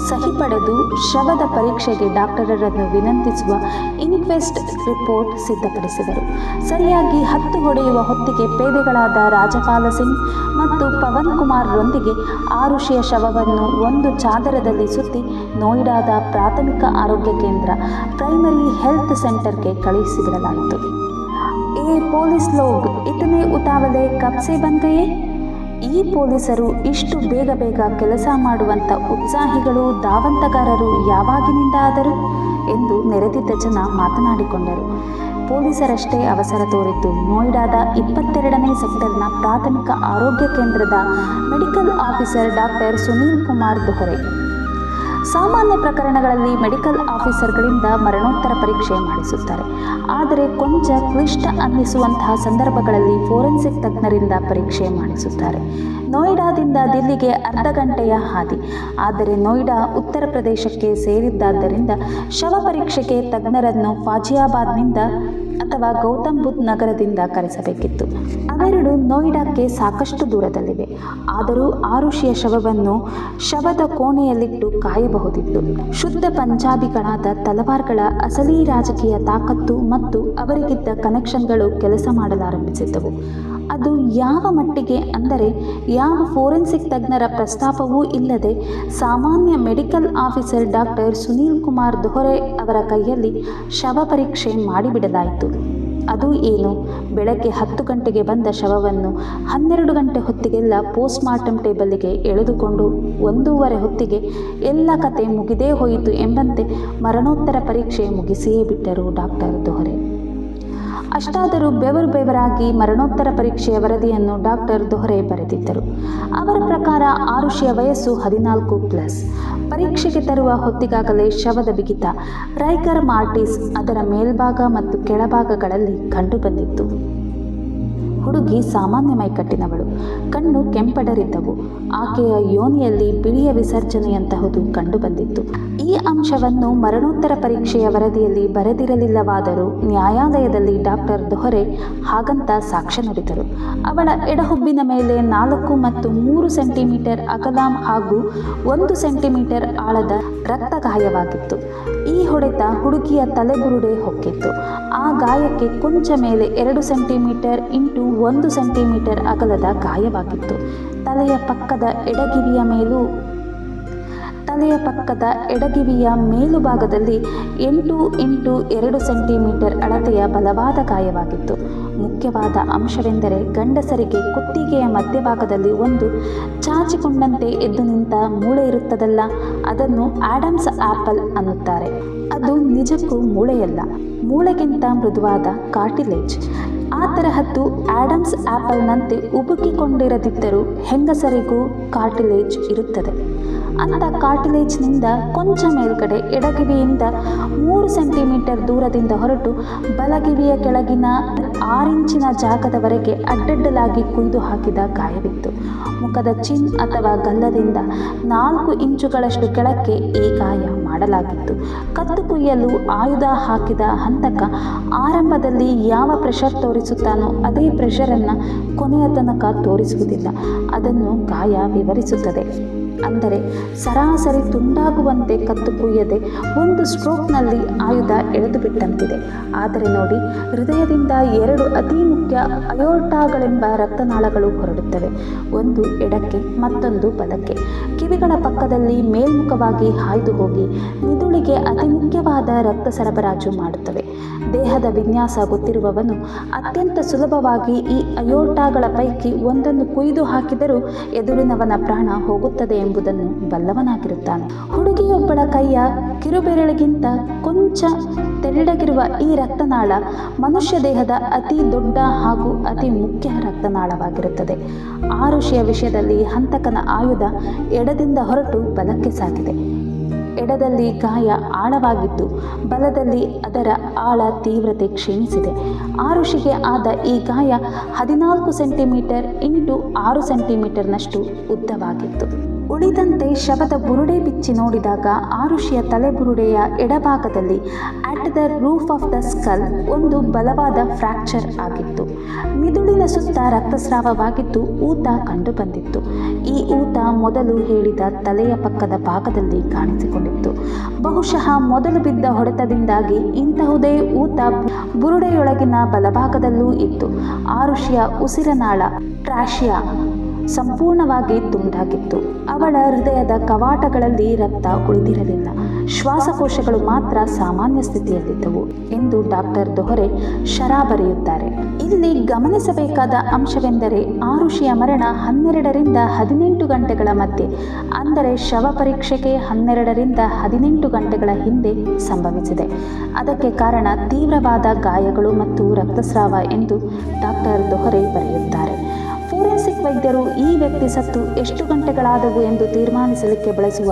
ಸಹಿ ಪಡೆದು ಶವದ ಪರೀಕ್ಷೆಗೆ ಡಾಕ್ಟರರನ್ನು ವಿನಂತಿಸುವ ಇನ್ಕ್ವೆಸ್ಟ್ ರಿಪೋರ್ಟ್ ಸಿದ್ಧಪಡಿಸಿದರು. ಸರಿಯಾಗಿ 10 ಹೊಡೆಯುವ ಹೊತ್ತಿಗೆ ಪೇದೆಗಳಾದ ರಾಜಪಾಲ ಸಿಂಗ್ ಮತ್ತು ಪವನ್ ಕುಮಾರ್ರೊಂದಿಗೆ ಆರುಷಿಯ ಶವವನ್ನು ಒಂದು ಚಾದರದಲ್ಲಿ ಸುತ್ತಿ ನೋಯ್ಡಾದ ಪ್ರಾಥಮಿಕ ಆರೋಗ್ಯ ಕೇಂದ್ರ ಪ್ರೈಮರಿ ಹೆಲ್ತ್ ಸೆಂಟರ್ಗೆ ಕಳುಹಿಸಿಬಿಡಲಾಯಿತು. ಪೊಲೀಸ್ ಲೋಗ್ ಇತನೆ ಉತಾವಲೆ ಕಬ್ ಸೆ ಬನ್ ಗಯೆ? ಈ ಪೊಲೀಸರು ಇಷ್ಟು ಬೇಗ ಕೆಲಸ ಮಾಡುವಂಥ ಉತ್ಸಾಹಿಗಳು, ಧಾವಂತಗಾರರು ಯಾವಾಗಿನಿಂದ ಆದರು ಎಂದು ನೆರೆದಿದ್ದ ಜನ ಮಾತನಾಡಿಕೊಂಡರು. ಪೊಲೀಸರಷ್ಟೇ ಅವಸರ ತೋರಿದ್ದು ನೋಯ್ಡಾದ 22ನೇ ಸೆಕ್ಟರ್ನ ಪ್ರಾಥಮಿಕ ಆರೋಗ್ಯ ಕೇಂದ್ರದ medical officer doctor Sunil Kumar Dohare. ಸಾಮಾನ್ಯ ಪ್ರಕರಣಗಳಲ್ಲಿ ಮೆಡಿಕಲ್ ಆಫೀಸರ್ಗಳಿಂದ ಮರಣೋತ್ತರ ಪರೀಕ್ಷೆ ಮಾಡಿಸುತ್ತಾರೆ. ಆದರೆ ಕೊಂಚ ಕ್ಲಿಷ್ಟ ಅನ್ನಿಸುವಂತಹ ಸಂದರ್ಭಗಳಲ್ಲಿ ಫೋರೆನ್ಸಿಕ್ ತಜ್ಞರಿಂದ ಪರೀಕ್ಷೆ ಮಾಡಿಸುತ್ತಾರೆ. ನೋಯ್ಡಾದಿಂದ ದಿಲ್ಲಿಗೆ ಅರ್ಧ ಗಂಟೆಯ ಹಾದಿ. ಆದರೆ ನೋಯ್ಡಾ ಉತ್ತರ ಪ್ರದೇಶಕ್ಕೆ ಸೇರಿದ್ದಾದ್ದರಿಂದ ಶವ ಪರೀಕ್ಷೆಗೆ ತಜ್ಞರನ್ನು ಫಾಜಿಯಾಬಾದ್ನಿಂದ ಅಥವಾ ಗೌತಮ್ ಬುದ್ಧ ನಗರದಿಂದ ಕರೆಸಬೇಕಿತ್ತು. ಅವೆರಡು ನೋಯ್ಡಾಕ್ಕೆ ಸಾಕಷ್ಟು ದೂರದಲ್ಲಿವೆ. ಆದರೂ ಆರುಷಿಯ ಶವವನ್ನು ಶವದ ಕೋಣೆಯಲ್ಲಿಟ್ಟು ಕಾಯಬಹುದಿತ್ತು. ಶುದ್ಧ ಪಂಜಾಬಿಗಳಾದ ತಲವಾರ್ಗಳ ಅಸಲಿ ರಾಜಕೀಯ ತಾಕತ್ತು ಮತ್ತು ಅವರಿಗಿದ್ದ ಕನೆಕ್ಷನ್ಗಳು ಕೆಲಸ ಮಾಡಲಾರಂಭಿಸಿದ್ದವು. ಅದು ಯಾವ ಮಟ್ಟಿಗೆ ಅಂದರೆ ಯಾವ ಫೋರೆನ್ಸಿಕ್ ತಜ್ಞರ ಪ್ರಸ್ತಾಪವೂ ಇಲ್ಲದೆ ಸಾಮಾನ್ಯ medical officer doctor Sunil Kumar Dohare ಅವರ ಕೈಯಲ್ಲಿ ಶವ ಪರೀಕ್ಷೆ ಮಾಡಿಬಿಡಲಾಯಿತು. ಅದು ಏನು, ಬೆಳಗ್ಗೆ 10 ಗಂಟೆಗೆ ಬಂದ ಶವವನ್ನು 12 ಗಂಟೆ ಹೊತ್ತಿಗೆಲ್ಲ ಪೋಸ್ಟ್ಮಾರ್ಟಮ್ ಟೇಬಲ್ಗೆ ಎಳೆದುಕೊಂಡು 1:15 ಹೊತ್ತಿಗೆ ಎಲ್ಲ ಕತೆ ಮುಗಿದೇ ಹೋಯಿತು ಎಂಬಂತೆ ಮರಣೋತ್ತರ ಪರೀಕ್ಷೆ ಮುಗಿಸಿಯೇ ಬಿಟ್ಟರು ಡಾಕ್ಟರ್ ದೊಹರೆ. ಅಷ್ಟಾದರೂ ಬೆವರಾಗಿ ಮರಣೋತ್ತರ ಪರೀಕ್ಷೆಯ ವರದಿಯನ್ನು ಡಾಕ್ಟರ್ ದೊಹರೆ ಬರೆದಿದ್ದರು. ಅವರ ಪ್ರಕಾರ ಆರುಷಿಯ ವಯಸ್ಸು 14+. ಪರೀಕ್ಷೆಗೆ ತರುವ ಹೊತ್ತಿಗಾಗಲೇ ಶವದ ಬಿಗಿತ ರೈಗರ್ ಮಾರ್ಟಿಸ್ ಅದರ ಮೇಲ್ಭಾಗ ಮತ್ತು ಕೆಳಭಾಗಗಳಲ್ಲಿ ಕಂಡುಬಂದಿತ್ತು. ಹುಡುಗಿ ಸಾಮಾನ್ಯ ಮೈಕಟ್ಟಿನವಳು. ಕಣ್ಣು ಕೆಂಪಡರಿದ್ದವು. ಆಕೆಯ ಯೋನಿಯಲ್ಲಿ ಬಿಳಿಯ ವಿಸರ್ಜನೆಯಂತಹುದು ಕಂಡುಬಂದಿತ್ತು. ಈ ಅಂಶವನ್ನು ಮರಣೋತ್ತರ ಪರೀಕ್ಷೆಯ ವರದಿಯಲ್ಲಿ ಬರೆದಿರಲಿಲ್ಲವಾದರೂ ನ್ಯಾಯಾಲಯದಲ್ಲಿ ಡಾಕ್ಟರ್ ದೊಹರೆ ಹಾಗಂತ ಸಾಕ್ಷ್ಯ ನುಡಿದರು. ಅವಳ ಎಡಹುಬ್ಬಿನ ಮೇಲೆ 4 ಮತ್ತು 3 ಸೆಂಟಿಮೀಟರ್ ಅಗಲ ಹಾಗೂ 1 ಸೆಂಟಿಮೀಟರ್ ಆಳದ ರಕ್ತ ಗಾಯವಾಗಿತ್ತು. ಈ ಹೊಡೆತ ಹುಡುಗಿಯ ತಲೆಬುರುಡೆ ಹೊಕ್ಕಿತ್ತು. ಆ ಗಾಯಕ್ಕೆ ಕೊಂಚ ಮೇಲೆ 2 ಸೆಂಟಿಮೀಟರ್ ಇಂಟು 1 ಸೆಂಟಿಮೀಟರ್ ಅಗಲದ ಗಾಯವಾಗಿತ್ತು. ತಲೆಯ ಪಕ್ಕದ ಎಡಗಿವಿಯ ಮೇಲುಭಾಗದಲ್ಲಿ 8 ಇಂಟು 2 ಸೆಂಟಿಮೀಟರ್ ಅಳತೆಯ ಬಲವಾದ ಗಾಯವಾಗಿತ್ತು. ಮುಖ್ಯವಾದ ಅಂಶವೆಂದರೆ ಗಂಡಸರಿಗೆ ಕುತ್ತಿಗೆಯ ಮಧ್ಯಭಾಗದಲ್ಲಿ ಒಂದು ಚಾಚಿಕೊಂಡಂತೆ ಎದ್ದು ನಿಂತ ಮೂಳೆ ಇರುತ್ತದಲ್ಲ, ಅದನ್ನು ಆಡಮ್ಸ್ ಆಪಲ್ ಅನ್ನುತ್ತಾರೆ. ಅದು ನಿಜಕ್ಕೂ ಮೂಳೆಯಲ್ಲ, ಮೂಳೆಗಿಂತ ಮೃದುವಾದ ಕಾರ್ಟಿಲೇಜ್. ಆ ತರಹದ್ದು ಆಡಮ್ಸ್ ಆಪಲ್ನಂತೆ ಉಬುಕಿಕೊಂಡಿರದಿದ್ದರೂ ಹೆಂಗಸರಿಗೂ ಕಾರ್ಟಿಲೇಜ್ ಇರುತ್ತದೆ. ಅಂಥ ಕಾರ್ಟಿಲೇಜ್ನಿಂದ ಕೊಂಚ ಮೇಲ್ಗಡೆ ಎಡಗಿವಿಯಿಂದ 3 ಸೆಂಟಿಮೀಟರ್ ದೂರದಿಂದ ಹೊರಟು ಬಲಗಿವಿಯ ಕೆಳಗಿನ 6 ಇಂಚಿನ ಜಾಗದವರೆಗೆ ಅಡ್ಡಡ್ಡಲಾಗಿ ಕುಯ್ದು ಹಾಕಿದ ಗಾಯವಿತ್ತು. ಮುಖದ ಚಿನ್ ಅಥವಾ ಗಲ್ಲದಿಂದ 4 ಇಂಚುಗಳಷ್ಟು ಕೆಳಕ್ಕೆ ಈ ಗಾಯ ಮಾಡಲಾಗಿತ್ತು. ಕತ್ತು ಕುಯ್ಯಲು ಆಯುಧ ಹಾಕಿದ ಹಂತಕ ಆರಂಭದಲ್ಲಿ ಯಾವ ಪ್ರೆಷರ್ ತೋರಿಸುತ್ತಾನೋ ಅದೇ ಪ್ರೆಷರನ್ನು ಕೊನೆಯ ತನಕ ತೋರಿಸುವುದಿಲ್ಲ. ಅದನ್ನು ಗಾಯ ವಿವರಿಸುತ್ತದೆ. ಅಂದರೆ ಸರಾಸರಿ ತುಂಡಾಗುವಂತೆ ಕತ್ತು ಕುಯ್ಯದೆ ಒಂದು ಸ್ಟ್ರೋಕ್ನಲ್ಲಿ ಆಯುಧ ಎಳೆದು ಬಿಟ್ಟಂತಿದೆ. ಆದರೆ ನೋಡಿ, ಹೃದಯದಿಂದ 2 ಅತಿ ಮುಖ್ಯ ಅಯೋರ್ಟಾಗಳೆಂಬ ರಕ್ತನಾಳಗಳು ಹೊರಡುತ್ತವೆ. ಒಂದು ಎಡಕ್ಕೆ, ಮತ್ತೊಂದು ಬಲಕ್ಕೆ. ಕಿವಿಗಳ ಪಕ್ಕದಲ್ಲಿ ಮೇಲ್ಮುಖವಾಗಿ ಹಾಯ್ದು ಹೋಗಿ ಮಿದುಳಿಗೆ ಅತಿ ಮುಖ್ಯವಾದ ರಕ್ತ ಸರಬರಾಜು ಮಾಡುತ್ತವೆ. ದೇಹದ ವಿನ್ಯಾಸ ಗೊತ್ತಿರುವವನು ಅತ್ಯಂತ ಸುಲಭವಾಗಿ ಈ ಅಯೋರ್ಟಾಗಳ ಪೈಕಿ ಒಂದನ್ನು ಕುಯ್ದು ಹಾಕಿದರೂ ಎದುರಿನವನ ಪ್ರಾಣ ಹೋಗುತ್ತದೆ ಎಂಬುದನ್ನು ಬಲ್ಲವನಾಗಿರುತ್ತಾನೆ. ಹುಡುಗಿಯೊಬ್ಬಳ ಕೈಯ ಕಿರುಬೆರಳಿಗಿಂತ ಕೊಂಚ ತೆಳ್ಳಗಿರುವ ಈ ರಕ್ತನಾಳ ಮನುಷ್ಯ ದೇಹದ ಅತಿ ದೊಡ್ಡ ಹಾಗೂ ಅತಿ ಮುಖ್ಯ ರಕ್ತನಾಳವಾಗಿರುತ್ತದೆ. ಆರುಷಿಯ ವಿಷಯದಲ್ಲಿ ಹಂತಕನ ಆಯುಧ ಎಡದಿಂದ ಹೊರಟು ಬಲಕ್ಕೆ ಸಾಗಿದೆ. ಎಡದಲ್ಲಿ ಗಾಯ ಆಳವಾಗಿದ್ದು ಬಲದಲ್ಲಿ ಅದರ ಆಳ ತೀವ್ರತೆ ಕ್ಷೀಣಿಸಿದೆ. ಆರುಷಿಗೆ ಆದ ಈ ಗಾಯ 14 ಸೆಂಟಿಮೀಟರ್ ಇಂಟು 6 ಸೆಂಟಿಮೀಟರ್ನಷ್ಟು ಉದ್ದವಾಗಿತ್ತು. ಉಳಿದಂತೆ ಶವದ ಬುರುಡೆ ಬಿಚ್ಚಿ ನೋಡಿದಾಗ ಆರುಷಿಯ ತಲೆಬುರುಡೆಯ ಎಡಭಾಗದಲ್ಲಿ at the roof of the skull ಒಂದು ಬಲವಾದ ಫ್ರ್ಯಾಕ್ಚರ್ ಆಗಿತ್ತು. ಮಿದುಳಿನ ಸುತ್ತ ರಕ್ತಸ್ರಾವವಾಗಿದ್ದು ಊತ ಕಂಡುಬಂದಿತ್ತು. ಈ ಊತ ಮೊದಲು ಹೇಳಿದ ತಲೆಯ ಪಕ್ಕದ ಭಾಗದಲ್ಲಿ ಕಾಣಿಸಿಕೊಂಡಿತ್ತು. ಬಹುಶಃ ಮೊದಲು ಬಿದ್ದ ಹೊಡೆತದಿಂದಾಗಿ ಇಂತಹುದೇ ಊತ ಬುರುಡೆಯೊಳಗಿನ ಬಲಭಾಗದಲ್ಲೂ ಇತ್ತು. ಆರುಷಿಯ ಉಸಿರನಾಳ ಟ್ರಾಶಿಯಾ ಸಂಪೂರ್ಣವಾಗಿ ತುಂಡಾಗಿತ್ತು. ಅವಳ ಹೃದಯದ ಕವಾಟಗಳಲ್ಲಿ ರಕ್ತ ಉಳಿದಿರಲಿಲ್ಲ. ಶ್ವಾಸಕೋಶಗಳು ಮಾತ್ರ ಸಾಮಾನ್ಯ ಸ್ಥಿತಿಯಲ್ಲಿದ್ದವು ಎಂದು ಡಾಕ್ಟರ್ ದೊಹರೆ ಶರಾ ಬರೆಯುತ್ತಾರೆ. ಇಲ್ಲಿ ಗಮನಿಸಬೇಕಾದ ಅಂಶವೆಂದರೆ ಆರುಷಿಯ ಮರಣ 12ರಿಂದ 18 ಗಂಟೆಗಳ ಮಧ್ಯೆ, ಅಂದರೆ ಶವ ಪರೀಕ್ಷೆಗೆ 12ರಿಂದ 18 ಗಂಟೆಗಳ ಹಿಂದೆ ಸಂಭವಿಸಿದೆ. ಅದಕ್ಕೆ ಕಾರಣ ತೀವ್ರವಾದ ಗಾಯಗಳು ಮತ್ತು ರಕ್ತಸ್ರಾವ ಎಂದು ಡಾಕ್ಟರ್ ದೊಹರೆ ಬರೆಯುತ್ತಾರೆ. ಫೋರೆನ್ಸಿಕ್ ವೈದ್ಯರು ಈ ವ್ಯಕ್ತಿ ಸತ್ತು ಎಷ್ಟು ಗಂಟೆಗಳಾದವು ಎಂದು ತೀರ್ಮಾನಿಸಲಿಕ್ಕೆ ಬಳಸುವ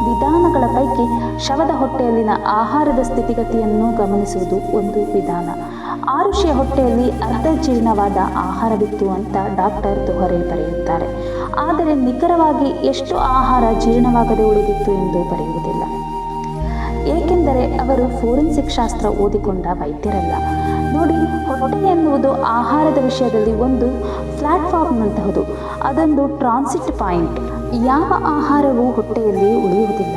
ವಿಧಾನಗಳ ಪೈಕಿ ಶವದ ಹೊಟ್ಟೆಯಲ್ಲಿನ ಆಹಾರದ ಸ್ಥಿತಿಗತಿಯನ್ನು ಗಮನಿಸುವುದು ಒಂದು ವಿಧಾನ. ಆರುಷಿಯ ಹೊಟ್ಟೆಯಲ್ಲಿ ಅರ್ಧ ಜೀರ್ಣವಾದ ಆಹಾರವಿತ್ತು ಅಂತ ಡಾಕ್ಟರ್ ದೊಹರೆ ಬರೆಯುತ್ತಾರೆ. ಆದರೆ ನಿಖರವಾಗಿ ಎಷ್ಟು ಆಹಾರ ಜೀರ್ಣವಾಗದೆ ಉಳಿದಿತ್ತು ಎಂದು ಬರೆಯುವುದಿಲ್ಲ. ಏಕೆಂದರೆ ಅವರು ಫೋರೆನ್ಸಿಕ್ ಶಾಸ್ತ್ರ ಓದಿಕೊಂಡ ವೈದ್ಯರಲ್ಲ. ನೋಡಿ, ಹೊಟ್ಟೆ ಎನ್ನುವುದು ಆಹಾರದ ವಿಷಯದಲ್ಲಿ ಒಂದು ಪ್ಲಾಟ್ಫಾರ್ಮ್ನಂತಹದು. ಅದೊಂದು ಟ್ರಾನ್ಸಿಟ್ ಪಾಯಿಂಟ್. ಯಾವ ಆಹಾರವೂ ಹೊಟ್ಟೆಯಲ್ಲಿ ಉಳಿಯುವುದಿಲ್ಲ.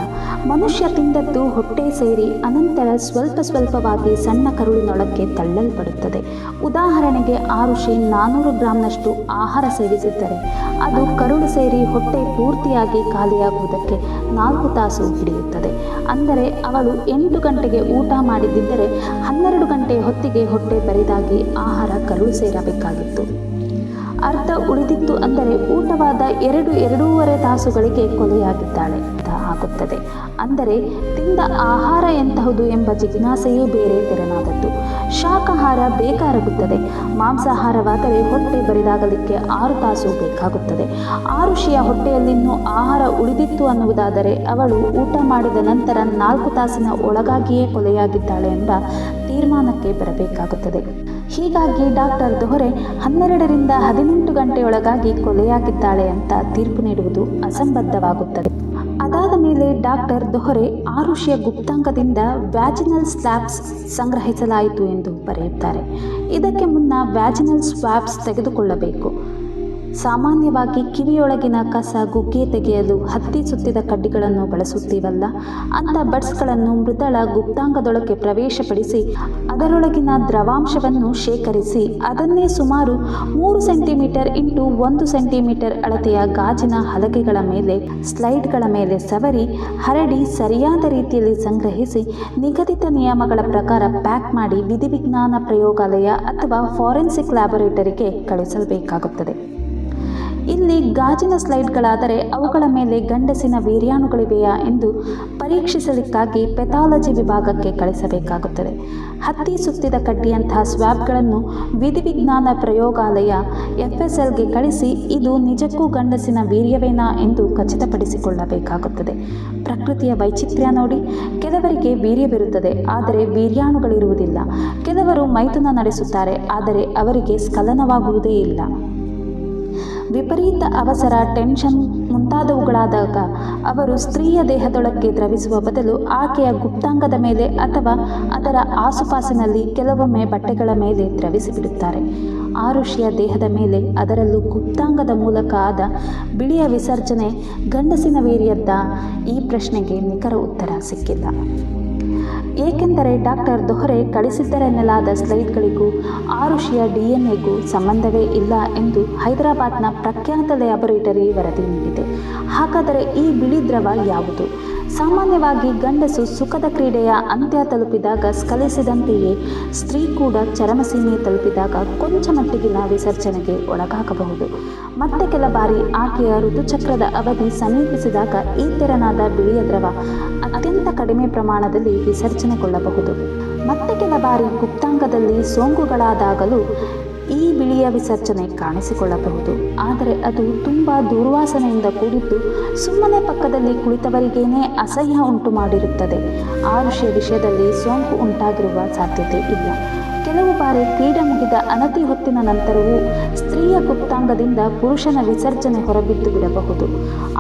ಮನುಷ್ಯ ತಿಂದದ್ದು ಹೊಟ್ಟೆ ಸೇರಿ ಅನಂತರ ಸ್ವಲ್ಪವಾಗಿ ಸಣ್ಣ ಕರುಳಿನೊಳಕ್ಕೆ ತಳ್ಳಲ್ಪಡುತ್ತದೆ. ಉದಾಹರಣೆಗೆ ಆರುಷಿ 400 ಗ್ರಾಂನಷ್ಟು ಆಹಾರ ಸೇವಿಸಿದ್ದರೆ ಅದು ಕರುಳು ಸೇರಿ ಹೊಟ್ಟೆ ಪೂರ್ತಿಯಾಗಿ ಖಾಲಿಯಾಗುವುದಕ್ಕೆ 4 ತಾಸು ಹಿಡಿಯುತ್ತದೆ. ಅಂದರೆ ಅವಳು 8 ಗಂಟೆಗೆ ಊಟ ಮಾಡಿದ್ದರೆ 12 ಗಂಟೆಯ ಹೊತ್ತಿಗೆ ಹೊಟ್ಟೆ ಬರಿದಾಗಿ ಆಹಾರ ಕರುಳು ಸೇರಬೇಕಾಗಿತ್ತು. ಅರ್ಧ ಉಳಿದಿತ್ತು ಅಂದರೆ ಊಟವಾದ 2-2.5 ತಾಸುಗಳಿಗೆ ಕೊಲೆಯಾಗಿದ್ದಾಳೆ ಅಂತ ಆಗುತ್ತದೆ. ಅಂದರೆ ತಿಂದ ಆಹಾರ ಎಂತಹುದು ಎಂಬ ಜಿಜ್ಞಾಸೆಯೇ ಬೇರೆ ತೆರನಾದದ್ದು. ಶಾಕಾಹಾರ ಬೇಗ ಅರಗುತ್ತದೆ. ಮಾಂಸಾಹಾರವಾದರೆ ಹೊಟ್ಟೆ ಬರಿದಾಗಲಿಕ್ಕೆ 6 ತಾಸು ಬೇಕಾಗುತ್ತದೆ. ಆರುಷಿಯ ಹೊಟ್ಟೆಯಲ್ಲಿನ್ನೂ ಆಹಾರ ಉಳಿದಿತ್ತು ಅನ್ನುವುದಾದರೆ ಅವಳು ಊಟ ಮಾಡಿದ ನಂತರ 4 ತಾಸಿನ ಒಳಗಾಗಿಯೇ ಕೊಲೆಯಾಗಿದ್ದಾಳೆ ಎಂಬ ತೀರ್ಮಾನಕ್ಕೆ ಬರಬೇಕಾಗುತ್ತದೆ. ಹೀಗಾಗಿ ಡಾಕ್ಟರ್ ದೊಹರೆ 12ರಿಂದ 18 ಗಂಟೆಯೊಳಗಾಗಿ ಕೊಲೆಯಾಗಿದ್ದಾಳೆ ಅಂತ ತೀರ್ಪು ನೀಡುವುದು ಅಸಂಬದ್ಧವಾಗುತ್ತದೆ. ಅದಾದ ಮೇಲೆ ಡಾಕ್ಟರ್ ದೊಹರೆ ಆರುಷಿಯ ಗುಪ್ತಾಂಗದಿಂದ ವ್ಯಾಜಿನಲ್ ಸ್ಲ್ಯಾಬ್ಸ್ ಸಂಗ್ರಹಿಸಲಾಯಿತು ಎಂದು ಬರೆಯುತ್ತಾರೆ. ಇದಕ್ಕೆ ಮುನ್ನ ವ್ಯಾಜಿನಲ್ ಸ್ವಾಬ್ಸ್ ತೆಗೆದುಕೊಳ್ಳಬೇಕು. ಸಾಮಾನ್ಯವಾಗಿ ಕಿವಿಯೊಳಗಿನ ಕಸ ಗುಗ್ಗೆ ತೆಗೆಯಲು ಹತ್ತಿ ಸುತ್ತಿದ ಕಡ್ಡಿಗಳನ್ನು ಬಳಸುತ್ತೀವಲ್ಲ, ಅಂಥ ಬಡ್ಸ್ಗಳನ್ನು ಮೃತಳ ಗುಪ್ತಾಂಗದೊಳಗೆ ಪ್ರವೇಶಪಡಿಸಿ ಅದರೊಳಗಿನ ದ್ರವಾಂಶವನ್ನು ಶೇಖರಿಸಿ ಅದನ್ನೇ ಸುಮಾರು 3 ಸೆಂಟಿಮೀಟರ್ ಇಂಟು 1 ಸೆಂಟಿಮೀಟರ್ ಅಳತೆಯ ಗಾಜಿನ ಹಲಗೆಗಳ ಮೇಲೆ ಸ್ಲೈಡ್ಗಳ ಮೇಲೆ ಸವರಿ ಹರಡಿ ಸರಿಯಾದ ರೀತಿಯಲ್ಲಿ ಸಂಗ್ರಹಿಸಿ ನಿಗದಿತ ನಿಯಮಗಳ ಪ್ರಕಾರ ಪ್ಯಾಕ್ ಮಾಡಿ ವಿಧಿವಿಜ್ಞಾನ ಪ್ರಯೋಗಾಲಯ ಅಥವಾ ಫಾರೆನ್ಸಿಕ್ ಲ್ಯಾಬೊರೇಟರಿಗೆ ಕಳುಹಿಸಬೇಕಾಗುತ್ತದೆ. ಇಲ್ಲಿ ಗಾಜಿನ ಸ್ಲೈಡ್ಗಳಾದರೆ ಅವುಗಳ ಮೇಲೆ ಗಂಡಸಿನ ವೀರ್ಯಾಣುಗಳಿವೆಯಾ ಎಂದು ಪರೀಕ್ಷಿಸಲಿಕ್ಕಾಗಿ ಪೆಥಾಲಜಿ ವಿಭಾಗಕ್ಕೆ ಕಳಿಸಬೇಕಾಗುತ್ತದೆ. ಹತ್ತಿ ಸುತ್ತಿದ ಕಡ್ಡಿಯಂತಹ ಸ್ವ್ಯಾಬ್ಗಳನ್ನು ವಿಧಿವಿಜ್ಞಾನ ಪ್ರಯೋಗಾಲಯ FSLಗೆ ಕಳಿಸಿ ಇದು ನಿಜಕ್ಕೂ ಗಂಡಸಿನ ವೀರ್ಯವೇನಾ ಎಂದು ಖಚಿತಪಡಿಸಿಕೊಳ್ಳಬೇಕಾಗುತ್ತದೆ. ಪ್ರಕೃತಿಯ ವೈಚಿತ್ರ್ಯ ನೋಡಿ, ಕೆಲವರಿಗೆ ವೀರ್ಯವಿರುತ್ತದೆ ಆದರೆ ವೀರ್ಯಾಣುಗಳಿರುವುದಿಲ್ಲ. ಕೆಲವರು ಮೈಥುನ ನಡೆಸುತ್ತಾರೆ ಆದರೆ ಅವರಿಗೆ ಸ್ಖಲನವಾಗುವುದೇ ಇಲ್ಲ. ವಿಪರೀತ ಅವಸರ, ಟೆನ್ಷನ್ ಮುಂತಾದವುಗಳಾದಾಗ ಅವರು ಸ್ತ್ರೀಯ ದೇಹದೊಳಕ್ಕೆ ದ್ರವಿಸುವ ಬದಲು ಆಕೆಯ ಗುಪ್ತಾಂಗದ ಮೇಲೆ ಅಥವಾ ಅದರ ಆಸುಪಾಸಿನಲ್ಲಿ ಕೆಲವೊಮ್ಮೆ ಬಟ್ಟೆಗಳ ಮೇಲೆ ದ್ರವಿಸಿಬಿಡುತ್ತಾರೆ. ಆರುಷಿಯ ದೇಹದ ಮೇಲೆ, ಅದರಲ್ಲೂ ಗುಪ್ತಾಂಗದ ಮೂಲಕ ಆದ ಬಿಳಿಯ ವಿಸರ್ಜನೆ ಗಂಡಸಿನ ವೀರ್ಯದ್ದ? ಈ ಪ್ರಶ್ನೆಗೆ ನಿಖರ ಉತ್ತರ ಸಿಕ್ಕಿಲ್ಲ. ಏಕೆಂದರೆ ಡಾಕ್ಟರ್ ದೊಹರೆ ಕಳಿಸಿದ್ದರೆನ್ನಲಾದ ಸ್ಲೈಡ್ಗಳಿಗೂ ಆರುಷಿಯ DNA ಸಂಬಂಧವೇ ಇಲ್ಲ ಎಂದು ಹೈದರಾಬಾದ್ನ ಪ್ರಖ್ಯಾತ ಲ್ಯಾಬೊರೇಟರಿ ವರದಿ ನೀಡಿದೆ. ಹಾಗಾದರೆ ಈ ಬಿಳಿ ದ್ರವ ಯಾವುದು? ಸಾಮಾನ್ಯವಾಗಿ ಗಂಡಸು ಸುಖದ ಕ್ರೀಡೆಯ ಅಂತ್ಯ ತಲುಪಿದಾಗ ಸ್ಖಲಿಸಿದಂತೆಯೇ ಸ್ತ್ರೀ ಕೂಡ ಚರಮಸೀಮೆ ತಲುಪಿದಾಗ ಕೊಂಚ ಮಟ್ಟಿಗಿನ ವಿಸರ್ಜನೆಗೆ ಒಳಗಾಗಬಹುದು. ಮತ್ತೆ ಕೆಲ ಬಾರಿ ಆಕೆಯ ಋತುಚಕ್ರದ ಅವಧಿ ಸಮೀಪಿಸಿದಾಗ ಈ ತೆರನಾದ ಬಿಳಿಯ ದ್ರವ ಅತ್ಯಂತ ಕಡಿಮೆ ಪ್ರಮಾಣದಲ್ಲಿ ವಿಸರ್ಜನೆಗೊಳ್ಳಬಹುದು. ಮತ್ತೆ ಕೆಲ ಬಾರಿ ಗುಪ್ತಾಂಗದಲ್ಲಿ ಸೋಂಕುಗಳಾದಾಗಲೂ ಈ ಬಿಳಿಯ ವಿಸರ್ಜನೆ ಕಾಣಿಸಿಕೊಳ್ಳಬಹುದು. ಆದರೆ ಅದು ತುಂಬ ದುರ್ವಾಸನೆಯಿಂದ ಕೂಡಿದ್ದು ಸುಮ್ಮನೆ ಪಕ್ಕದಲ್ಲಿ ಕುಳಿತವರಿಗೇನೇ ಅಸಹ್ಯ ಉಂಟು ಮಾಡಿರುತ್ತದೆ. ಆರುಷಿಯ ವಿಷಯದಲ್ಲಿ ಸೋಂಕು ಉಂಟಾಗಿರುವ ಸಾಧ್ಯತೆ ಇಲ್ಲ. ಕೆಲವು ಬಾರಿ ಕ್ರೀಡೆ ಮುಗಿದ ಅನತಿ ಹೊತ್ತಿನ ನಂತರವೂ ಸ್ತ್ರೀಯ ಗುಪ್ತಾಂಗದಿಂದ ಪುರುಷನ ವಿಸರ್ಜನೆ ಹೊರಬಿದ್ದು ಬಿಡಬಹುದು.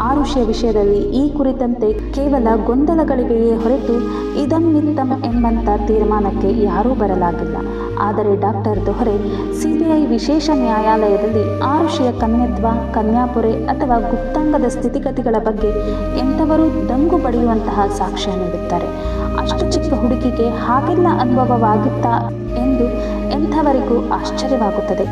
ಆರುಷಿಯ ವಿಷಯದಲ್ಲಿ ಈ ಕುರಿತಂತೆ ಕೇವಲ ಗೊಂದಲಗಳಿವೆಯೇ ಹೊರತು ಇದಂ ನಿತ್ತಂ ಎಂಬಂಥ ತೀರ್ಮಾನಕ್ಕೆ ಯಾರೂ ಬರಲಾಗಿಲ್ಲ. ಆದರೆ ಡಾಕ್ಟರ್ ದೊಹರೆ CBI ವಿಶೇಷ ನ್ಯಾಯಾಲಯದಲ್ಲಿ ಆರುಷಿಯ ಕನ್ಯತ್ವ, ಕನ್ಯಾಪುರೆ ಅಥವಾ ಗುಪ್ತಾಂಗದ ಸ್ಥಿತಿಗತಿಗಳ ಬಗ್ಗೆ ಎಂಥವರೂ ದಂಗು ಬಡಿಯುವಂತಹ ಸಾಕ್ಷ್ಯ ನೀಡುತ್ತಾರೆ. ಅಷ್ಟು ಚಿಕ್ಕ ಹುಡುಗಿಗೆ ಹಾಗೆಲ್ಲ ಅನುಭವವಾಗಿತ್ತಾ ಎಂದು ಎಂಥವರಿಗೂ ಆಶ್ಚರ್ಯವಾಗುತ್ತದೆ.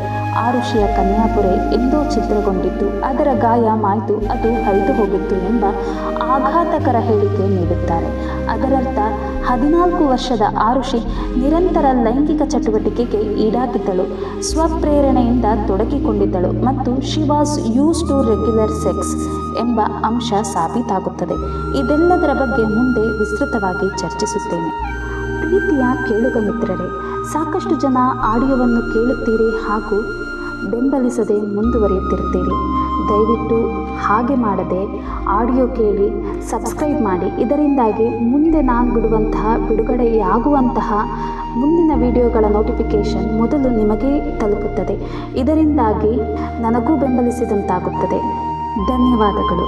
ಆರುಷಿಯ ಕನ್ಯಾಪುರೆ ಎಂದೋ ಛಿದ್ರಗೊಂಡಿದ್ದು ಅದರ ಗಾಯ ಮಾಯ್ದು ಅದು ಹರಿದು ಹೋಗಿತ್ತು ಎಂಬ ಆಘಾತಕರ ಹೇಳಿಕೆ ನೀಡುತ್ತಾರೆ. ಅದರರ್ಥ 14 ವರ್ಷದ ಆರುಷಿ ನಿರಂತರ ಲೈಂಗಿಕ ಚಟುವಟಿಕೆಗೆ ಈಡಾಗಿದ್ದಳು, ಸ್ವಪ್ರೇರಣೆಯಿಂದ ತೊಡಗಿಕೊಂಡಿದ್ದಳು ಮತ್ತು she was used to regular sex ಎಂಬ ಅಂಶ ಸಾಬೀತಾಗುತ್ತದೆ. ಇದೆಲ್ಲದರ ಬಗ್ಗೆ ಮುಂದೆ ವಿಸ್ತೃತವಾಗಿ ಚರ್ಚಿಸುತ್ತೇನೆ. ಪ್ರೀತಿಯ ಕೇಳುಗ ಮಿತ್ರರೇ, ಸಾಕಷ್ಟು ಜನ ಆಡಿಯೋವನ್ನು ಕೇಳುತ್ತೀರಿ ಹಾಗೂ ಬೆಂಬಲಿಸದೆ ಮುಂದುವರಿಯುತ್ತಿರ್ತೀರಿ. ದಯವಿಟ್ಟು ಹಾಗೆ ಮಾಡದೆ ಆಡಿಯೋ ಕೇಳಿ ಸಬ್ಸ್ಕ್ರೈಬ್ ಮಾಡಿ. ಇದರಿಂದಾಗಿ ಮುಂದೆ ನಾನು ಬಿಡುಗಡೆಯಾಗುವಂತಹ ಮುಂದಿನ ವಿಡಿಯೋಗಳ ನೋಟಿಫಿಕೇಷನ್ ಮೊದಲು ನಿಮಗೇ ತಲುಪುತ್ತದೆ. ಇದರಿಂದಾಗಿ ನನಗೂ ಬೆಂಬಲಿಸಿದಂತಾಗುತ್ತದೆ. ಧನ್ಯವಾದಗಳು.